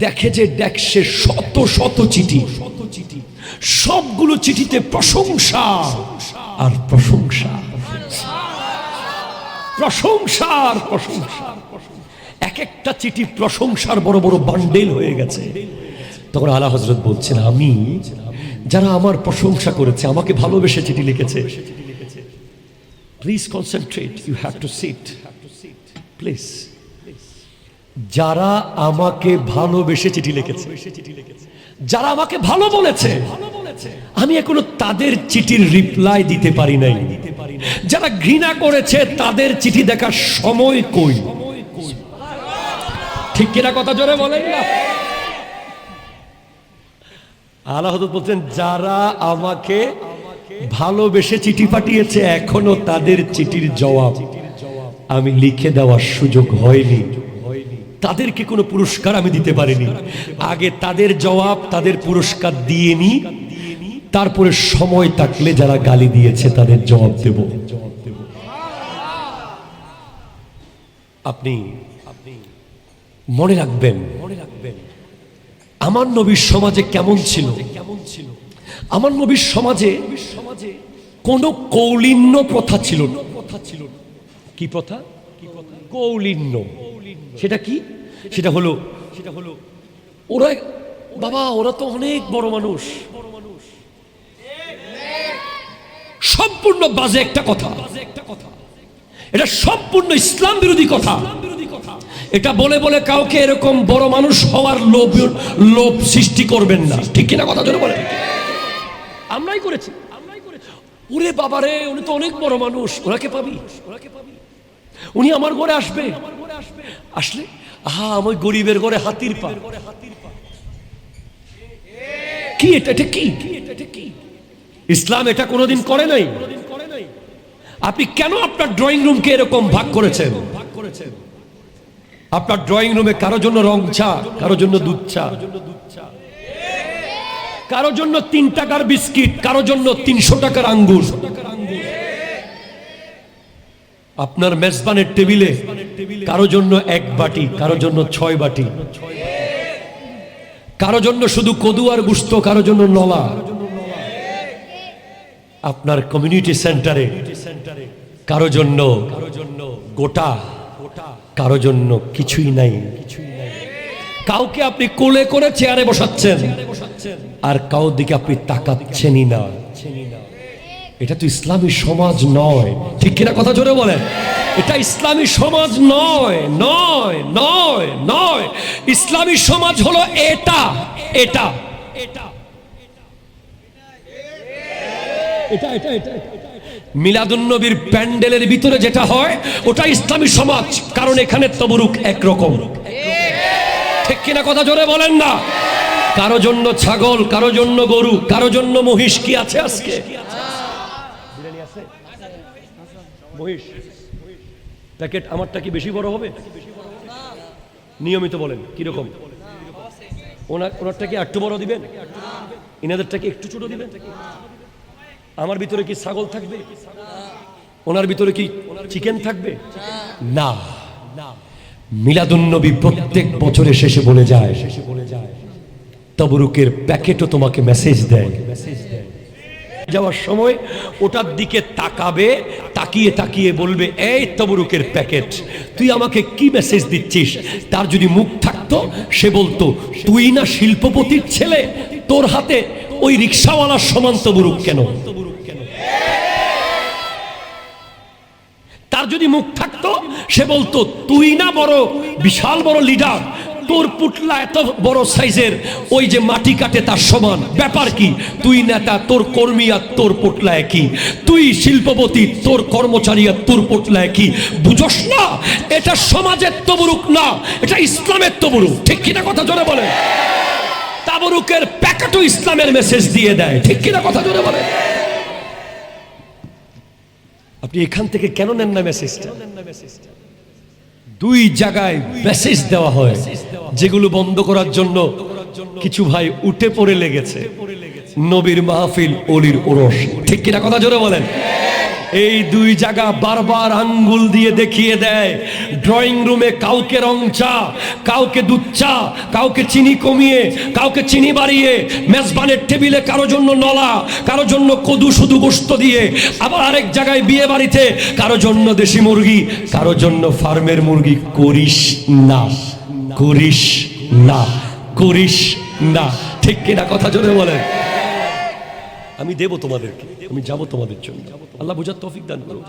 দেখে যে ডেস্কে শত শত চিঠি, সবগুলো চিঠিতে প্রশংসা আর প্রশংসা, প্রশংসার প্রশংসা। এক একটা চিঠি প্রশংসার বড় বড় বান্ডেল হয়ে গেছে। তখন আলা হযরত বলছেন, আমি যারা আমার প্রশংসা করেছে, আমাকে ভালোবেসে চিঠি লিখেছে, please concentrate, you have to sit please. যারা আমাকে ভালোবেসে চিঠি লিখেছে, যারা আমাকে ভালো বলেছে, আমি এখনো তাদের চিঠির রিপ্লাই দিতে পারি নাই। যারা ঘৃণা করেছে তাদের চিঠি দেখার সময় কই? ঠিক কিনা কথা জোরে বলেন না? আল্লাহ হযরত বলছেন, যারা আমাকে ভালোবেসে চিঠি পাঠিয়েছে এখনো তাদের চিঠির জবাব আমি লিখে দেওয়ার সুযোগ হয়নি। তাদেরকে কোনো পুরস্কার আমি দিতে পারিনি। আগে তাদের জবাব, তাদের পুরস্কার দিয়ে নি, তারপরে সময় থাকলে যারা গালি দিয়েছে তাদের জবাব দেব। আপনি মনে রাখবেন, আমার নবীর সমাজে কেমন ছিল। আমার নবীর সমাজে কোন কৌলিন্য প্রথা ছিল না। কি প্রথা? কৌলিন্য। সেটা কি? সেটা হলো ওরা, বাবা ওরা তো অনেক বড় মানুষ। সম্পূর্ণ বাজে একটা কথা, এটা সম্পূর্ণ ইসলাম বিরোধী কথা। এটা বলে বলে কাউকে এরকম বড় মানুষ হওয়ার লোভ সৃষ্টি করবেন না। ঠিক কিনা কথা জোরে বলেন? আমরাই করেছি। ওরে বাবারে, উনি তো অনেক বড় মানুষ, ওনাকে পাবি, উনি আমার ঘরে আসবে, আসলে আমি গরিবের ঘরে হাতির পা। কি এটা? এটা কি? ইসলাম এটা কোনোদিন করে নাই। আপনি কেন আপনার ড্রয়িং রুমকে এরকম ভাগ করেছেন? আপনার ড্রয়িং রুমে কারো জন্য রং চা, কারো জন্য দুধ চা, কারো জন্য 3 টাকার বিস্কিট, কারো জন্য 300 টাকার আঙ্গুর। আপনার মেজবানের টেবিলে কারো জন্য 1 বাটি, কারো জন্য 6 বাটি, কারো জন্য শুধু কদু আর গুস্ত, কারো জন্য নলা। আপনার কমিউনিটি সেন্টারে কারো জন্য গোটা, কারো জন্য কিছুই নাই। কাউকে আপনি কোলে করে চেয়ারে বসাচ্ছেন আর কাউ দিকে আপনি তাকাচ্ছেনই না। এটা তো ইসলামী সমাজ নয়। ঠিক কিনা কথা জোরে বলেন? এটা ইসলামী সমাজ নয়, নয়, নয়, নয়। ইসলামী সমাজ হলো এটা, এটা, এটা, এটা, এটা, এটা। মিলাদুন নবীর প্যান্ডেলের ভিতরে যেটা হয় ওটা ইসলামী সমাজ, কারণ এখানে তবরুক একরকম। ঠিক কিনা কথা জোরে বলেন না? কারো জন্য ছাগল, কারো জন্য গরু, কারো জন্য মহিষ। কি আছে আজকে? মহিষ প্যাকেট। আমারটা কি বেশি বড় হবে? নিয়মিত বলেন কিরকম? ওনারটা কি একটু বড় দিবেন? ইনাদেরটা কি একটু ছোট দিবেন? আমার ভিতরে কি ছাগল থাকবে? ওনার ভিতরে কি চিকেন থাকবে? না। মিলাদুন নবী প্রত্যেক বছরের শেষে বলে যায়, তবরুকের প্যাকেটও তোমাকে মেসেজ দেয়। যাওয়ার সময় ওটার দিকে তাকাবে, তাকিয়ে তাকিয়ে বলবে, এই তবরুকের প্যাকেট, তুই আমাকে কি মেসেজ দিচ্ছিস? তার যদি মুখ থাকতো সে বলতো, তুই না শিল্পপতির ছেলে, তোর হাতে ওই রিকশাওয়ালার সমান তবরুক কেন? তার যদি মুখ থাকতো সে বলতো, তুই না বড় বিশাল বড় লিডার, তোর পুটলা এত বড় সাইজের, ওই যে মাটি কাটে তার সমান। ব্যাপার কি? তুই নেতা, তোর কর্মী আর তোর পুটলা একই। তুই শিল্পপতি, তোর কর্মচারী আর তোর পুটলা একই। বুঝোস না? এটা সমাজের তবরুক না, এটা ইসলামের তবরুক। ঠিক কিনা কথা জোরে বলে? তাবরুকের প্যাকেটও ইসলামের মেসেজ দিয়ে দেয়। ঠিক কিনা কথা জোরে বলে? আপনি এখান থেকে কেন নেন না মেসেজটা? 2 জায়গায় মেসেজ দেওয়া হয়, যেগুলো বন্ধ করার জন্য কিছু ভাই উঠে পড়ে লেগেছে। নবীর মাহফিল, অলির ওরস। ঠিক কিনা কথা জোরে বলেন? এই 2 জায়গা বারবার আঙ্গুল দিয়ে দেখিয়ে দেয়। ড্রয়িং রুমে কাউকে রং চা, কাউকে দুধ চা, কাউকে চিনি কমিয়ে, কাউকে চিনি বাড়িয়ে। মেজবানের টেবিলে কারো জন্য নলা, কারো জন্য কদু শুধু গোশত দিয়ে। আবার আরেক জায়গায় বিয়ে বাড়িতে কারো জন্য দেশি মুরগি, কারো জন্য ফার্মের মুরগি। করিস না, করিস না, করিস না। ঠিক কিনা কথা জোরে বলেন? আমি দেব তোমাদেরকে, আমি যাব তোমাদের জন্য। আল্লাহ বুঝার তৌফিক দান করুন।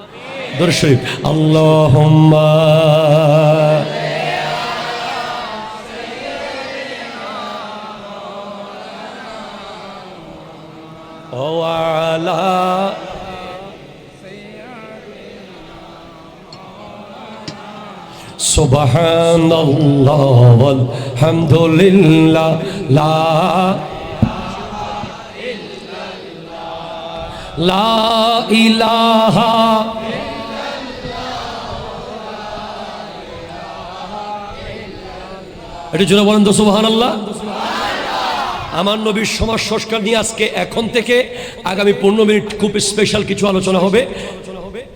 দরুদ শরীফ, আল্লাহুম্মা ওয়া আলা সুবহানাল্লাহ ওয়াল হামদুলিল্লাহ লা ইলাহা এটা জোরে বলেন তো সুবহানাল্লাহ। আমার নবীর সমাজ সংস্কার নিয়ে আজকে এখন থেকে আগামী 15 মিনিট খুব স্পেশাল কিছু আলোচনা হবে।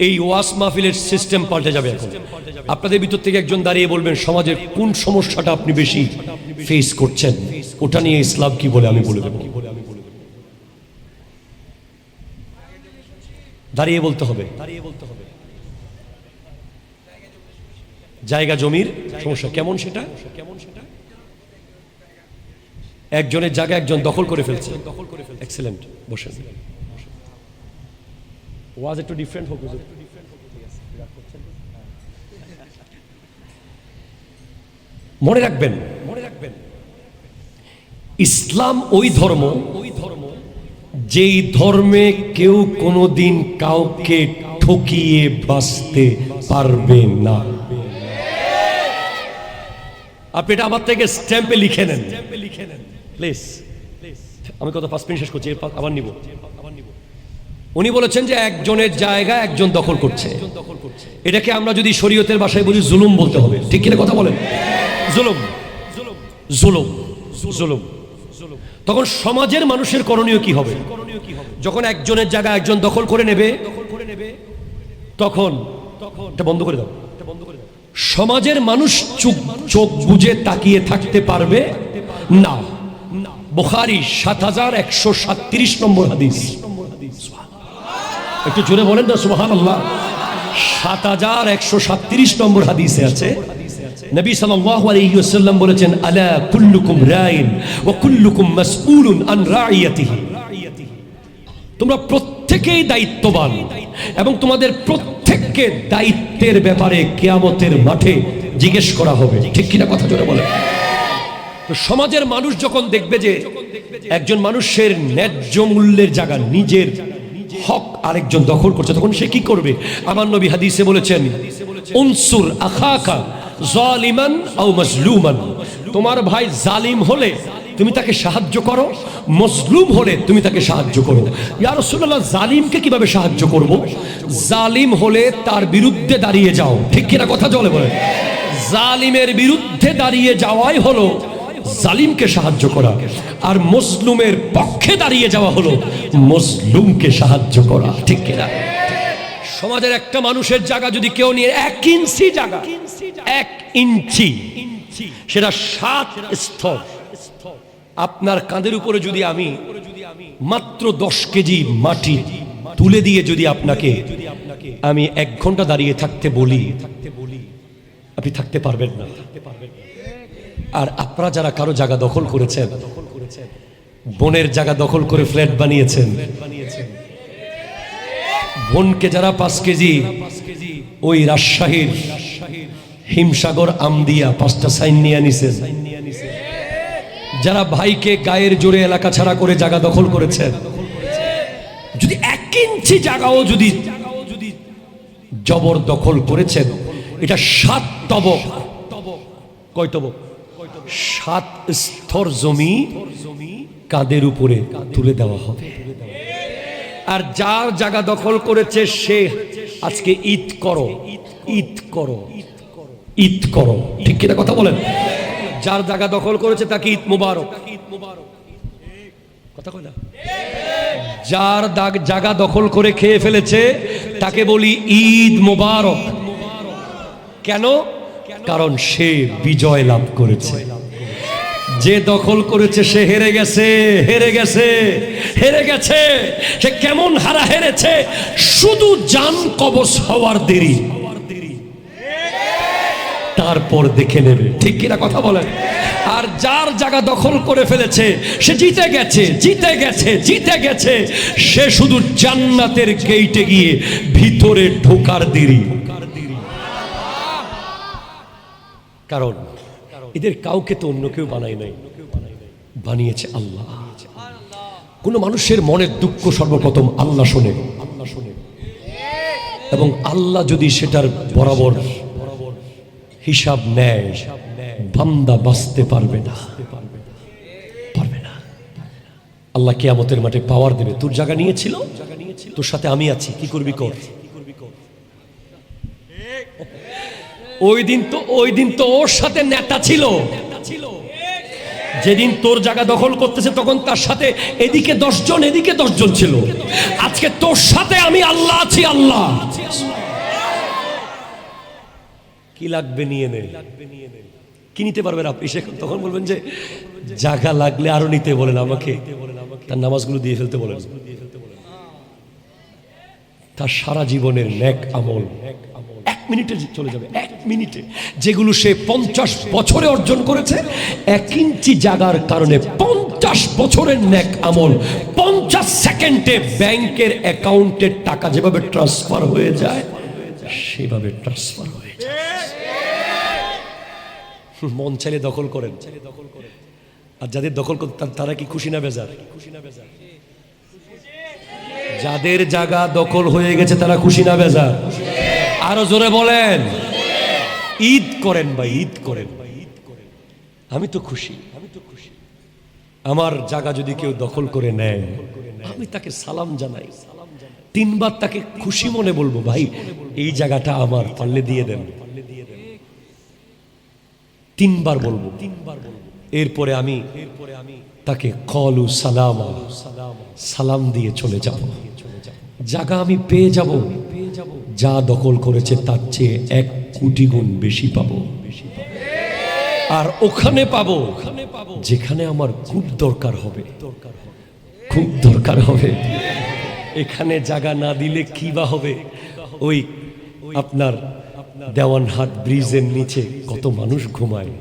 এই ওয়াজ মাহফিলের সিস্টেম পাল্টে যাবে। এখন আপনাদের ভিতর থেকে একজন দাঁড়িয়ে বলবেন সমাজের কোন সমস্যাটা আপনি বেশি ফেস করছেন, ওটা নিয়ে ইসলাম কি বলে আমি বলে দেব। দাঁড়িয়ে বলতে হবে। জায়গা জমির সমস্যা কেমন সেটা? একজনের জায়গা একজন দখল করে ফেলছে। এক্সেলেন্ট, বসেন। ওয়াজ একটু ডিফারেন্ট হোক। মনে রাখবেন ইসলাম ওই ধর্ম যেই ধর্মে কেউ কোনোদিন কাউকে ঠকিয়ে বাঁচতে পারবে না। আপনি এটা আমার থেকে স্ট্যাম্পে লিখে নেন প্লিজ। আমি কথা 5 মিনিট শেষ করছি, আবার নিব। উনি বলেছেন যে একজনের জায়গা একজন দখল করছে। এটাকে আমরা যদি শরীয়তের ভাষায় বলি জুলুম বলতে হবে, ঠিক কিনা কথা বলেন? জুলুম জুলুম জুলুম। তখন সমাজের মানুষের করণীয় কি হবে? যখন একজনের জায়গা একজন দখল করে নেবে তখন এটা বন্ধ করে দাও। সমাজের মানুষ চোখ বুজে তাকিয়ে থাকতে পারবে না। বুখারী ৭১৩৭ নম্বর হাদিস। একটু জোরে বলেন না সুবহানাল্লাহ। ৭১৩৭ নম্বর হাদিসে আছে নবী সাল্লাল্লাহু আলাইহি ওয়াসাল্লাম বলেছেন, আলা কুল্লুকুম রাইন ওয়া কুল্লুকুম মাসউলুন আন রাইয়াতিহি। তোমরা প্রত্যেকেই দায়িত্ববান এবং তোমাদের প্রত্যেককে দায়িত্বের ব্যাপারে কিয়ামতের মাঠে জিজ্ঞেস করা হবে, ঠিক কিনা কথা জোরে বলেন। তো সমাজের মানুষ যখন দেখবে যে একজন মানুষের ন্যায্য মূল্যের জায়গা, নিজের হক আরেকজন দখল করছে, তখন সে কি করবে? আমার নবী হাদিসে বলেছেন, উনসুর আখাকা জালিমান আও মাজলুমান। তোমার ভাই জালিম হলে তুমি তাকে সাহায্য করো, মজলুম হলে তুমি তাকে সাহায্য করো। ইয়া রাসূলুল্লাহ, জালিমকে কিভাবে সাহায্য করব? জালিম হলে তার বিরুদ্ধে দাঁড়িয়ে যাও, ঠিক কিনা কথা চলে বলে। জালিমের বিরুদ্ধে দাঁড়িয়ে যাওয়াই হলো জালিমকে সাহায্য করা, আর মজলুমের পক্ষে দাঁড়িয়ে যাওয়া হলো মজলুমকে সাহায্য করা, ঠিক কিনা? সমাজের একটা মানুষের জায়গা যদি কেউ নিয়ে 1 ইঞ্চি জায়গা, 1 ইঞ্চি, সেটা 7 স্তর। আপনার কাঁধের উপরে যদি আমি মাত্র 10 কেজি মাটি তুলে দিয়ে যদি আপনাকে আমি 1 ঘন্টা দাঁড়িয়ে থাকতে বলি, আপনি থাকতে পারবেন না। আর আপনারা যারা কারো জায়গা দখল করেছেন, বোনের জায়গা দখল করে ফ্ল্যাট বানিয়েছেন, বোনকে যারা 5 কেজি ওই রাজশাহীর হিমসাগর আমদিয়া 5টা সাইন নিয়ে নিছেন, যারা ভাইকে গায়ের জোরে এলাকা ছাড়া করে জায়গা দখল করেছেন, যদি 1 ইঞ্চি জায়গাও যদি জবর দখল করেছেন, এটা 7 তবক। কয় তবক? 7 স্তর জমি কাঁধের উপরে তুলে দেওয়া হবে। আর যার জায়গা দখল করেছে সে আজকে ঈদ করো, ঈদ করো, ঈদ করো, ঠিক কিনা কথা বলেন? যার জায়গা দখল করেছে তাকে ঈদ মুবারক, কথা কয় না? যার জায়গা দখল করে খেয়ে ফেলেছে তাকে বলি ঈদ মুবারক। কেন? কারণ সে বিজয় লাভ করেছে। যে দখল করেছে সে হেরে গেছে, হেরে গেছে, হেরে গেছে। সে কেমন হারা হেরেছে? শুধু জান কবজ হওয়ার দেরি, তারপর দেখে নেবে, ঠিক কিনা কথা বলেন? আর যার জায়গা দখল করে ফেলেছে সে জিতে গেছে, জিতে গেছে, জিতে গেছে। সে শুধু জান্নাতের গেইটে গিয়ে ভিতরে ঢোকার দেরি। কারণ এদের কাউকে তো অন্য কেউ বানায় নাই, বানিয়েছে আল্লাহ। কোন মানুষের মনের দুঃখ সর্বপ্রথম আল্লাহ শোনে, আল্লাহ শোনে, এবং আল্লাহ যদি সেটার বরাবর হিসাব নেয়, বান্দা বাঁচতে পারবে না, পারবে না। আল্লাহ কিয়ামতের মাঠে পাওয়ার দেবে। তোর জায়গা নিয়েছিল, তোর সাথে আমি আছি, কি করবি কর। ওই দিন তো ওর সাথে নেতা ছিল। যেদিন তোর জায়গা দখল করতেছে তখন তার সাথে এদিকে 10 জন, এদিকে 10 জন ছিল। আজকে তোর সাথে আমি আল্লাহ আছি, আল্লাহ। কি লাগবে নিয়ে নে, কি নিতে পারবেন আপনি? তখন বলবেন যে জায়গা লাগলে আরো নিতে বলেন আমাকে, তার নামাজগুলো দিয়ে ফেলতে বলেন, তার সারা জীবনের নেক আমল 1 মিনিটে চলে যাবে, 1 মিনিটে। যেগুলো সে 50 বছরে অর্জন করেছে, 1 ইঞ্চি জায়গার কারণে 50 বছরের নেক আমল 50 সেকেন্ডে ব্যাংকের অ্যাকাউন্টের টাকা যেভাবে ট্রান্সফার হয়ে যায় সেভাবে ট্রান্সফার হয়ে যায়। মন চাইলে দখল করেন, আর যাদের দখল করেন তারা কি খুশি না বেজার? যাদের জায়গা দখল হয়ে গেছে তারা খুশি না বেজার? আরো জোরে বলেন। ঈদ করেন ভাই, ঈদ করেন। আমি তো খুশি, আমি তো খুশি। আমার জায়গা যদি কেউ দখল করে নেয় আমি তাকে সালাম জানাই, 3 বার তাকে খুশি মনে বলবো, ভাই এই জায়গাটা আমার, পারলে দিয়ে দেন। 3 বার বলবো, এরপরে আমি তাকে কলু সালাম, সালাম দিয়ে চলে যাব। জায়গা আমি পেয়ে যাব, যা দখল করেছে তার চেয়ে 1 কোটি গুণ বেশি পাবো। আর ওখানে পাবো যেখানে আমার খুব দরকার হবে, খুব দরকার হবে। এখানে জায়গা না দিলে কি বা হবে? ওই আপনার দেওয়ানহাট ব্রিজের নিচে কত মানুষ ঘুমায়,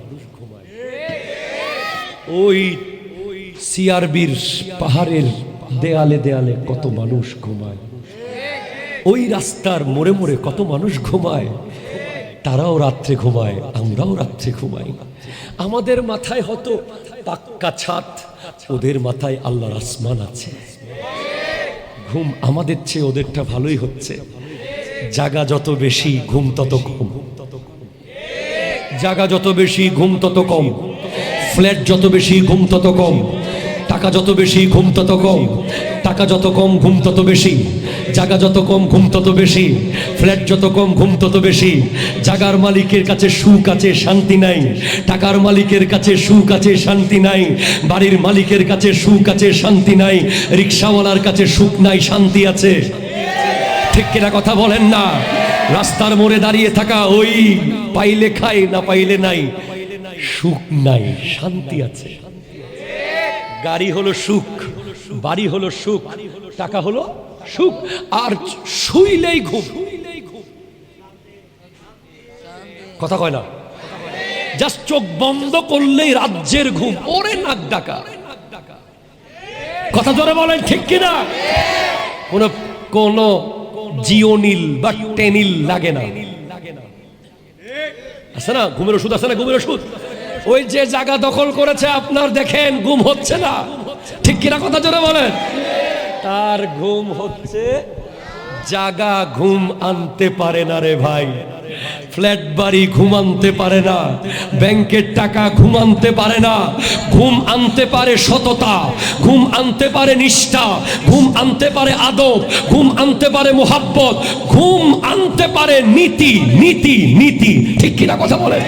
ওই সিআরবির পাহাড়ের দেয়ালে দেয়ালে কত মানুষ ঘুমায়, ওই রাস্তার মোড়ে মোড়ে কত মানুষ ঘুমায়। তারাও রাত্রে ঘুমায়, আমরাও রাত্রে ঘুমাই। আমাদের মাথায় হয়তো পাক্কা ছাদ, ওদের মাথায় আল্লাহর আসমান আছে। ঘুম আমাদের চেয়ে ওদেরটা ভালোই হচ্ছে। জায়গা যত বেশি ঘুম তত কম, জায়গা যত বেশি ঘুম তত কম, ফ্ল্যাট যত বেশি ঘুম তত কম, টাকা যত বেশি ঘুম তত কম, টাকা যত কম ঘুম তত বেশি, জায়গা যত কম ঘুম তত বেশি, ফ্ল্যাট যত কম ঘুম তত বেশি। জায়গার মালিকের কাছে সুখ আছে, শান্তি নাই। টাকার মালিকের কাছে সুখ আছে, শান্তি নাই। বাড়ির মালিকের কাছে সুখ আছে, শান্তি নাই। রিক্সাওয়ালার কাছে সুখ নাই, শান্তি আছে। ঠিক কিনা কথা বলেন না? রাস্তার মোড়ে দাঁড়িয়ে থাকা ওই পাইলে খাই না পাইলে নাই, সুখ নাই, শান্তি আছে। গাড়ি হলো সুখ, বাড়ি হলো সুখ, টাকা হলো সুখ, আর শুইলেই ঘুম। কথা কয় না? জাস্ট চোখ বন্ধ করলেই রাজ্যের ঘুম, ওরে নাক ডাকা। কথা জোরে বলেন, ঠিক কিনা? কোন জিওনিল বা টেনিল লাগে না, আছে না ঘুমের ওষুধ, আছে না ঘুমের ওষুধ? ওই যে জায়গা দখল করেছে আপনার, দেখেন ঘুম হচ্ছে না, ঠিক কিনা? কথা জোরে বলেন। তার ঘুম হচ্ছে, জায়গা ঘুম আনতে পারে না রে ভাই। ফ্ল্যাট বাড়ি ঘুম আনতে পারে না, ব্যাংকের টাকা ঘুম আনতে পারে না। ঘুম আনতে পারে সততা, ঘুম আনতে পারে নিষ্ঠা, ঘুম আনতে পারে আদব, ঘুম আনতে পারে মোহাব্বত, ঘুম আনতে পারে নীতি, নীতি, নীতি। ঠিক কিনা কথা বলেন?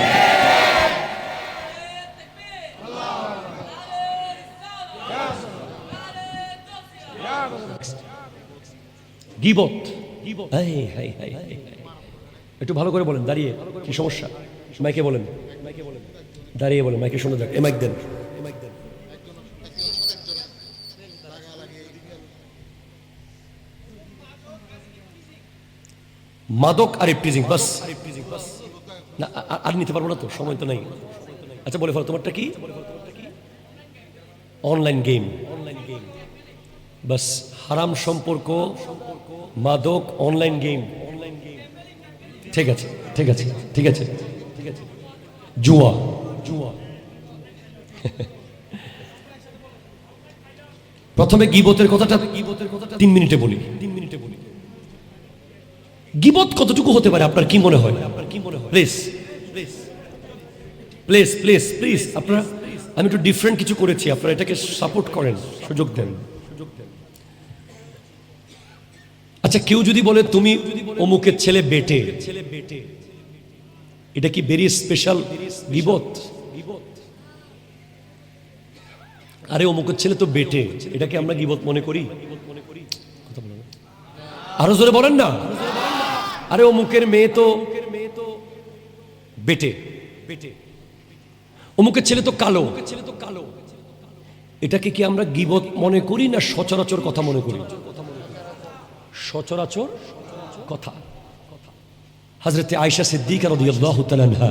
গীবত, একটু ভালো করে বলেন, দাঁড়িয়ে। কি সমস্যা? মাইকে বলেন, দাঁড়িয়ে বলেন, মাইকে শোনা যাক। মাইক দেন। মাদক আর ইফটিজিং, বাস। না আর নিতে পারবো না তো, সময় তো নাই। আচ্ছা বলে ফেলো তোমারটা কি? Online game. বাস, হারাম সম্পর্ক, মাদক, অনলাইন গেম। ঠিক আছে ঠিক আছে ঠিক আছে ঠিক আছে, জুয়া। প্রথমে গীবতের কথাটা 3 মিনিটে বলি। গীবত কতটুকু হতে পারে আপনার কি মনে হয়? প্লিজ প্লিজ প্লিজ প্লিজ, আপনারা, আমি একটু ডিফারেন্ট কিছু করেছি, আপনারা এটাকে সাপোর্ট করেন, সুযোগ দেন। আচ্ছা, কেউ যদি বলে তুমি অমুকের ছেলে বেটে, এটা কি ভেরি স্পেশাল গীবত? আরে অমুকের ছেলে তো বেটে, এটাকে আমরা গীবত মনে করি? আরো জোরে বলেন না। আরে অমুকের মেয়ে তো বেটে, অমুকের ছেলে তো কালো, এটাকে কি আমরা গীবত মনে করি না সচরাচর কথা মনে করি? সচরাচর কথা। হযরতে আয়েশা সিদ্দিকা রাদিয়াল্লাহু তাআলা আনহা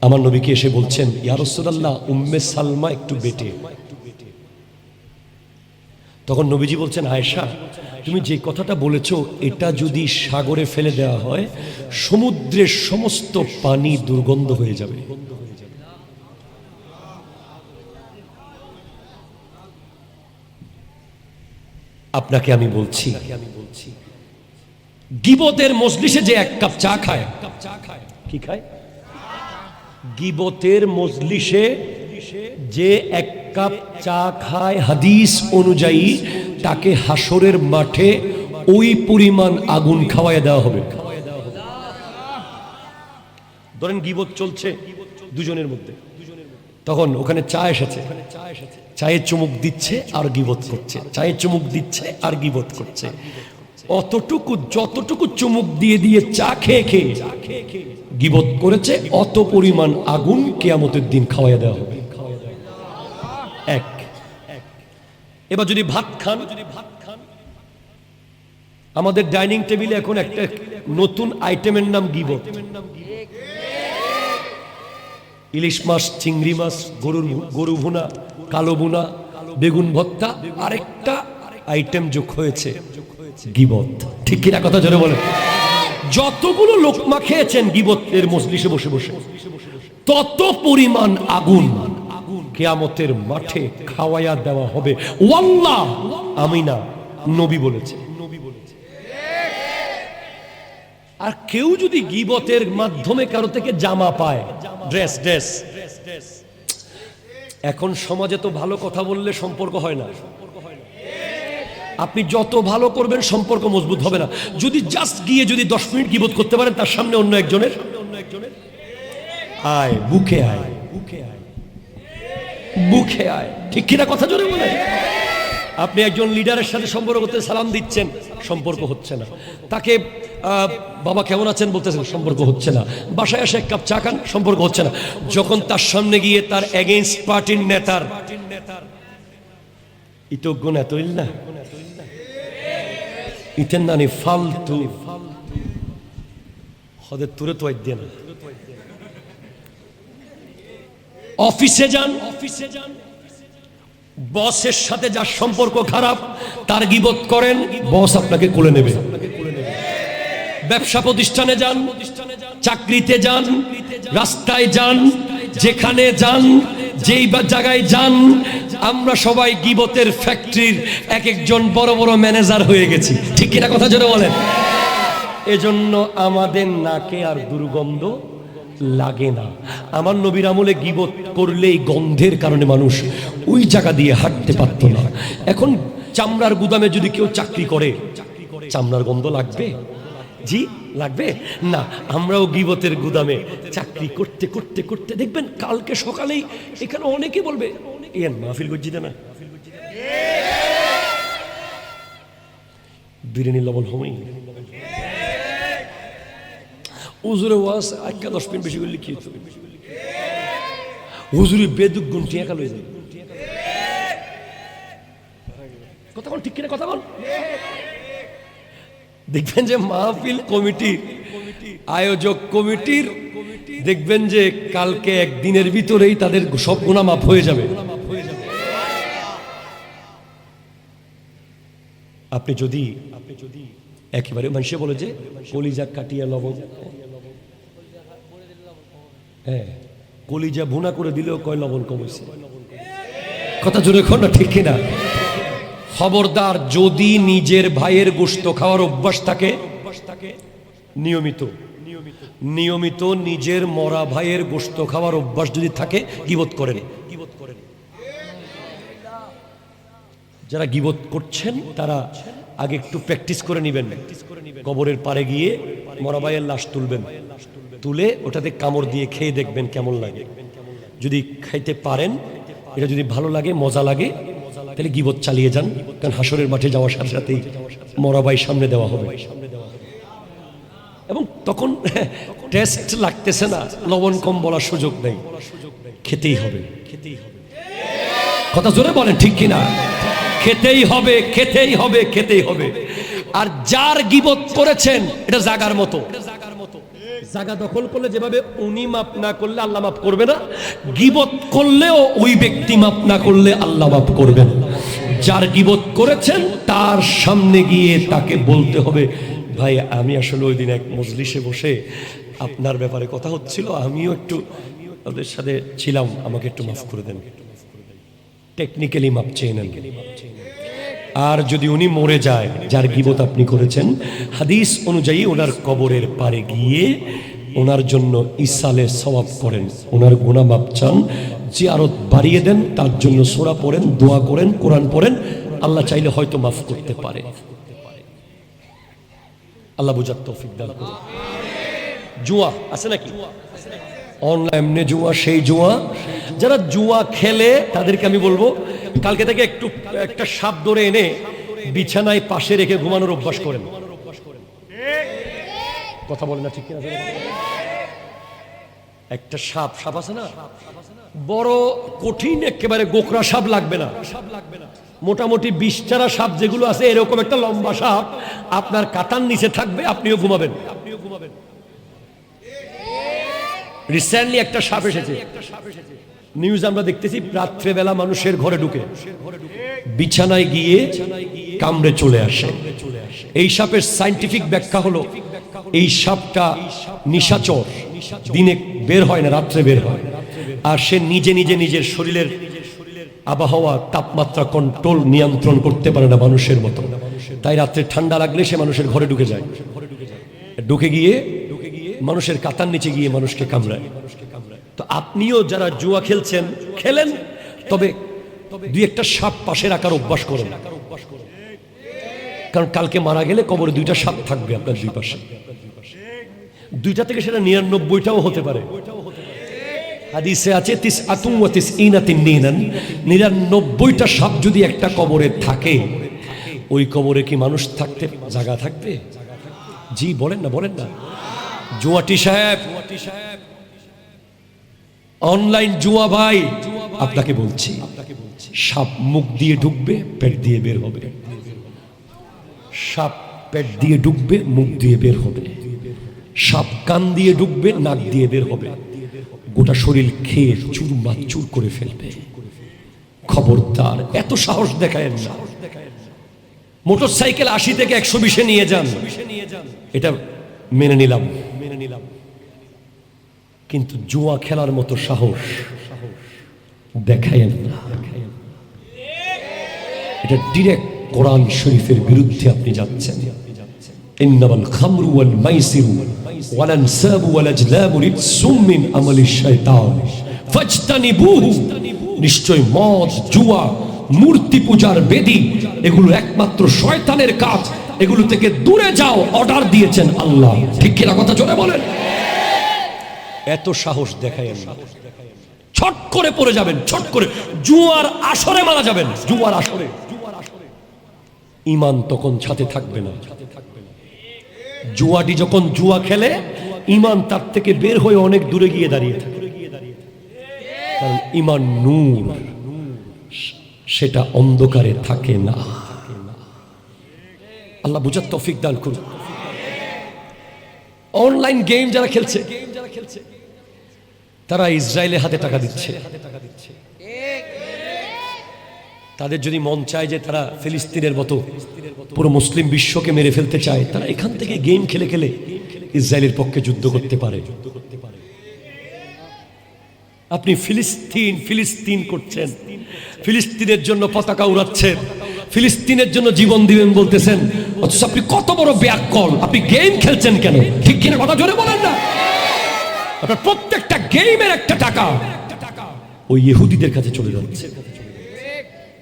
আমার নবীকে এসে বলছেন, ইয়া রাসূলুল্লাহ, উম্মে সালমা একটু বেটে। তখন নবীজি বলছেন, আয়েশা, তুমি যে কথাটা বলেছো এটা যদি সাগরে ফেলে দেওয়া হয়, সমুদ্রের সমস্ত পানি দুর্গন্ধ হয়ে যাবে। আপনাকে আমি বলছি, গীবতের মজলিসে যে 1 কাপ চা খায়, কি খায়? গীবতের মজলিসে যে 1 কাপ চা খায়, হাদিস অনুযায়ী তাকে হাসরের মাঠে ওই পরিমাণ আগুন খাওয়ায় দেওয়া হবে। ধরেন গীবত চলছে দুজনের মধ্যে, তখন ওখানে চা এসেছে, চায়ে চুমুক দিচ্ছে আর গীবত করছে, চায়ে চুমুক দিচ্ছে আর গীবত করছে। অতটুকু, যতটুকু চুমুক দিয়ে দিয়ে চা খেয়ে খেয়ে গীবত করেছে, অত পরিমাণ আগুন কিয়ামতের দিন খাওয়াইয়া দেওয়া হবে। এক। এবার যদি ভাত খান, আমাদের ডাইনিং টেবিলে এখন একটা নতুন আইটেমের নাম গীবত। ইলিশ মাছ, চিংড়ি মাছ, গরু ভুনা, কালো ভুনা, বেগুন ভর্তা, আরেকটা আইটেম যোগ হয়েছে, গীবত। ঠিক কিনা কথা জোরে বলেন? যতগুলো লোকমা খেয়েছেন গীবতের মজলিসে বসে বসে, তত পরিমাণ আগুন কিয়ামতের মাঠে খাওয়ায়া দেওয়া হবে। ওয়াল্লাহ, আমি না, নবী বলেছে। আর কেউ যদি গীবতের মাধ্যমে কারো থেকে জামা পায়, ড্রেস, এখন সমাজে তো ভালো কথা বললে সম্পর্ক হয় না। আপনি যত ভালো করবেন সম্পর্ক মজবুত হবে না। যদি জাস্ট গিয়ে যদি 10 মিনিট গীবত করতে পারেন তার সামনে অন্য একজনের, আয় বুকে আয়, বুকে আয়। ঠিক কিনা কথা জোরে বলে? আপনি একজন লিডারের সাথে সম্পর্ক করতে সালাম দিচ্ছেন, সম্পর্ক হচ্ছে না। তাকে বাবা কেমন আছেন বলতেছেন, সম্পর্ক হচ্ছে না। বাসায় এসে 1 কাপ চা খান, সম্পর্ক হচ্ছে না। যখন তার সামনে গিয়ে তার এগেইনস্ট পার্টির নেতার ইতজ্ঞ নেতইল না, ইতেন নানি ফালতু হদের তুরে তো আইতে না। অফিসে যান, বসের সাথে যার সম্পর্ক খারাপ তার গীবত করেন, বস আপনাকে কোলে নেবে। ব্যবসা প্রতিষ্ঠানে যান, চাকরিতে যান, রাস্তায় যান, যেখানে যান, যেই জায়গায় যান, আমরা সবাই গীবতের ফ্যাক্টরির এক একজন বড় বড় ম্যানেজার হয়ে গেছি। ঠিক কিনা কথা জোরে বলেন? এজন্য আমাদের নাকে আর দুর্গন্ধ লাগে না। আমার নবীর আমলে গীবত করলেই গন্ধের কারণে মানুষ ওই জায়গা দিয়ে হাঁটতে পারত না। এখন চামড়ার গুদামে যদি কেউ চাকরি করে, চামড়ার গন্ধ লাগবে? জি লাগবে না। আমরাও গীবতের গুদামে চাকরি করতে করতে করতে দেখবেন কালকে সকালেই এখানে অনেকে বলবে, এর মাহফিল গজ্জিতে না, বিরিয়ানি লবণ হমেই হুজুরে ওয়াজ আজকে 10 মিনিট বেশি করে লিখিয়ে হুজুরি বেদুক গুণ টিয়া লয়ে যায়। কথা বল, ঠিক কিনা কথা বল? দেখবেন যে মাহফিল কমিটি আয়োজক কমিটির দেখবেন যে কালকে একদিনের ভিতরেই তাদের সব গুনাহ মাফ হয়ে যাবে। আপনি যদি একেবারে মানুষে বলে যে কলিজা কাটিয়া লবণ, হ্যাঁ কলিজা ভুনা করে দিলেও কয় লবণ কমেছে, কথা জোরে কর না ঠিক কিনা? খবরদার, যদি নিজের ভাইয়ের গোশত খাওয়ার অভ্যাস থাকে নিয়মিত নিয়মিত নিজের মরা ভাইয়ের গোশত খাওয়ার অভ্যাস যদি থাকে, গীবত করেন। যারা গীবত করছেন তারা আগে একটু প্র্যাকটিস করে নেবেন। কবরের পাড়ে গিয়ে মরা ভাইয়ের লাশ তুলবেন, তুলে ওটাতে কামড় দিয়ে খেয়ে দেখবেন কেমন লাগে। যদি খাইতে পারেন, এটা যদি ভালো লাগে, মজা লাগে, তাহলে গীবত চালিয়ে যান। কারণ হাসরের মাঠে যাওয়ার সাথে সাথেই মরা ভাই সামনে দেওয়া হবে এবং তখন টেস্ট লাগতেছে না, লবণ কম বলার সুযোগ নেই, খেতেই হবে। কথা জোরে বলেন ঠিক কিনা? খেতেই হবে, খেতেই হবে, খেতেই হবে। আর যার গীবত করেছেন এটা জাগার মতো, জায়গা দখল করলে যেভাবে উনি মাপ না করলে আল্লাহ মাপ করবে না, গীবত করলেও ওই ব্যক্তি মাপ না করলে আল্লাহ মাপ করবেন। যার গীবত করেছেন তার সামনে গিয়ে তাকে বলতে হবে, ভাই আমি আসলে ওই দিন এক মজলিসে বসে আপনার ব্যাপারে কথা হচ্ছিল, আমিও একটু ওদের সাথে ছিলাম, আমাকে একটু মাফ করে দেন। টেকনিক্যালি মাপ চেয়ে নেন। আর যদি উনি মরে যায়, যার গীবত আপনি করেছেন, হাদিস অনুযায়ী ওনার কবরের পারে গিয়ে ওনার জন্য ইসালে সওয়াব করেন, ওনার গুনাহ মাপ চান, জিয়ারত বাড়িয়ে দেন, তার জন্য সূরা পড়েন, দোয়া করেন, কোরআন পড়েন, আল্লাহ চাইলে হয়তো মাফ করতে পারে। আল্লাহ বুঝার তৌফিক দান করুন। জুয়া আছে নাকি? অনলাইন এমনি জুয়া, সেই জুয়া। যারা জুয়া খেলে তাদেরকে আমি বলবো, কালকে থেকে একটা সাপ ধরে এনে বিছানায় পাশে রেখে ঘুমানোর অভ্যাস করেন। কথা বলেন না ঠিক কিনা? একটা সাপ আছে না, বড় কঠিন একেবারে গোকরা সাপ লাগবে না, মোটামুটি 20টা সাপ যেগুলো আছে, এরকম একটা লম্বা সাপ আপনার কাঁটার নিচে থাকবে, আপনিও ঘুমাবেন। রিসেন্টলি একটা সাপ এসেছে, নিউজ আমরা দেখতেছি, রাত্রেবেলা মানুষের ঘরে ঢুকে বিছানায় গিয়ে কামড়ে চলে আসে। এই সাপের সায়েন্টিফিক ব্যাখ্যা হলো, এই সাপটা নিশাচর, দিনে বের হয় না, রাত্রে বের হয়, আর সে নিজে নিজে নিজের শরীরের আবহাওয়া তাপমাত্রা কন্ট্রোল নিয়ন্ত্রণ করতে পারে না মানুষের মতো। তাই রাত্রে ঠান্ডা লাগলে সে মানুষের ঘরে ঢুকে যায়, ঢুকে গিয়ে মানুষের কাতার নিচে গিয়ে মানুষকে কামড়ায়। তো আপনিও যারা জুয়া খেলছেন, খেলেন, তবে দুই একটা সাপ পাশে রাখার অভ্যাস করুন। কারণ কালকে মারা গেলে কবরে 2টা সাপ থাকবে আপনার দুই পাশে, 2টা থেকে সেটা 99টাও হতে পারে। হাদিসে আছে 99টা সাপ যদি একটা কবরে থাকে, ওই কবরে কি মানুষ থাকতে জায়গা থাকবে? জি বলেন না, বলেন না। জুয়াটি সাহেব, অনলাইন জুয়া ভাই, আপনাকে বলছি, সাপ মুখ দিয়ে ঢুকবে, পেট দিয়ে বের হবে। সাপ পেট দিয়ে ঢুকবে, মুখ দিয়ে বের হবে। সাপ কান দিয়ে ঢুকবে, নাক দিয়ে বের হবে, গোটা শরীর খেয়ে চুরমাচুর করে ফেলবে। খবরদার, এত সাহস দেখায় না। মোটর সাইকেল 80 থেকে 120-এ নিয়ে যান, এটা মেনে নিলাম, কিন্তু জুয়া খেলার মতো সাহস দেখায়েন না। এটা ডিরেক্ট কোরআন শরীফের বিরুদ্ধে আপনি যাচ্ছেন। ইন্নামাল খামরু ওয়াল মাইসিরু ওয়াল আনসাবু ওয়াল আজলামু রিজসুম মিন আমালিশ শাইতান ফাজতানিবুহু। নিশ্চয় মদ, জুয়া, মূর্তি পূজার বেদী, এগুলো একমাত্র শয়তানের কাজ, এগুলো থেকে দূরে যাও, অর্ডার দিয়েছেন আল্লাহ। ঠিক কিনা? কথা জোরে বলেন। এত সাহস দেখায়েন না, ছট করে পড়ে যাবেন, ছট করে জুয়ার আসরে মারা যাবেন। জুয়ার আসরে ঈমান তখন সাথে থাকবে না। জুয়াটি যখন জুয়া খেলে, ঈমান তার থেকে বের হয়ে অনেক দূরে গিয়ে দাঁড়িয়ে থাকে। কারণ ঈমান নূর, সেটা অন্ধকারে থাকে না। আল্লাহ বুঝার তৌফিক দান করুন। অনলাইন গেম যারা খেলছে তারা ইসরায়েলের হাতে টাকা দিচ্ছে। তাদের যদি মন চায় যে তারা ফিলিস্তিনের মতো পুরো মুসলিম বিশ্বকে মেরে ফেলতে চায়, তারা এখান থেকে গেম খেলে খেলে ইসরায়েলের পক্ষে যুদ্ধ করতে পারে। আপনি ফিলিস্তিন ফিলিস্তিন করছেন, ফিলিস্তিনের জন্য পতাকা উড়াচ্ছেন, ফিলিস্তিনের জন্য জীবন দিবেন বলতেছেন, অথচ আপনি কত বড় ব্যাককল, আপনি গেম খেলছেন কেন? ঠিক কিনা কথা জোরে বলেন না? আপনার প্রত্যেকটা গেমের একটা টাকা ওই ইহুদিদের কাছে চলে যাচ্ছে।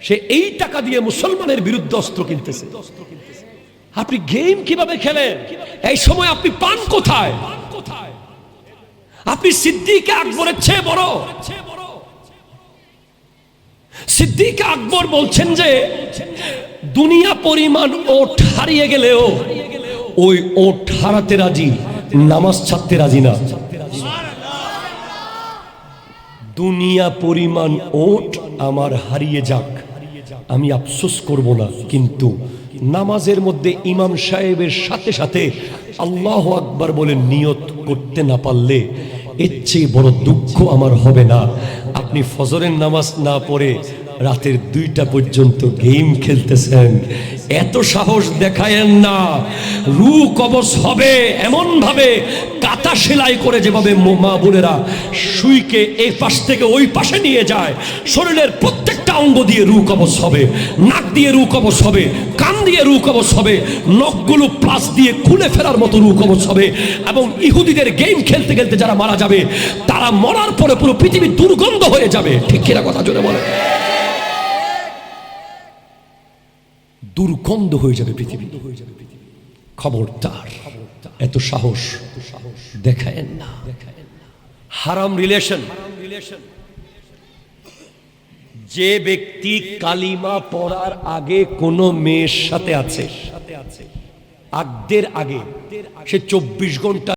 সে এই টাকা দিয়ে মুসলমানের বিরুদ্ধে অস্ত্র কিনতেছে। আপনি গেম কিভাবে খেলেন? এই সময় আপনি পান কোথায়? আপনি সিদ্দিক আকবরের চেয়ে বড়। সিদ্দিক আকবর বলছেন যে দুনিয়া পরিমাণ ওট হারিয়ে গেলেও ওই ওট হারাতে রাজি, নামাজ ছাড়তে রাজি না। দুনিয়া পরিমাণ ওট আমার হারিয়ে যাক, আমি আফসোস করব না, কিন্তু নামাজের মধ্যে ইমাম সাহেবের সাথে সাথে আল্লাহু আকবার বলে নিয়ত করতে না পারলে এর চেয়ে বড় দুঃখ আমার হবে না। আপনি ফজরের নামাজ না পড়ে রাতের 2টা পর্যন্ত গেম খেলতেছেন, এত সাহস দেখায়েন না। রু কবজ হবে এমন ভাবে কাটা সেলাই করে, যেভাবে মা বোনেরা সুইকে এই পাশ থেকে ওই পাশে নিয়ে যায়, শরীরের প্রত্যেকটা অঙ্গ দিয়ে রু কবজ হবে, নাক দিয়ে রু কবজ হবে, কান দিয়ে রু কবজ হবে, নখগুলো প্লাস দিয়ে খুলে ফেলার মতো রু কবজ হবে। এবং ইহুদিদের গেম খেলতে খেলতে যারা মারা যাবে, তারা মরার পরে পুরো পৃথিবী দুর্গন্ধ হয়ে যাবে। ঠিক কিনা কথা জোরে বলে? দুর্গন্ধ হয়ে যাবে পৃথিবী। খবরদার এত সাহস দেখায়েন না। হারাম রিলেশন, যে ব্যক্তি কালিমা পড়ার আগে কোন মেয়ের সাথে আছে, আগদের আগে, সে 24 ঘন্টা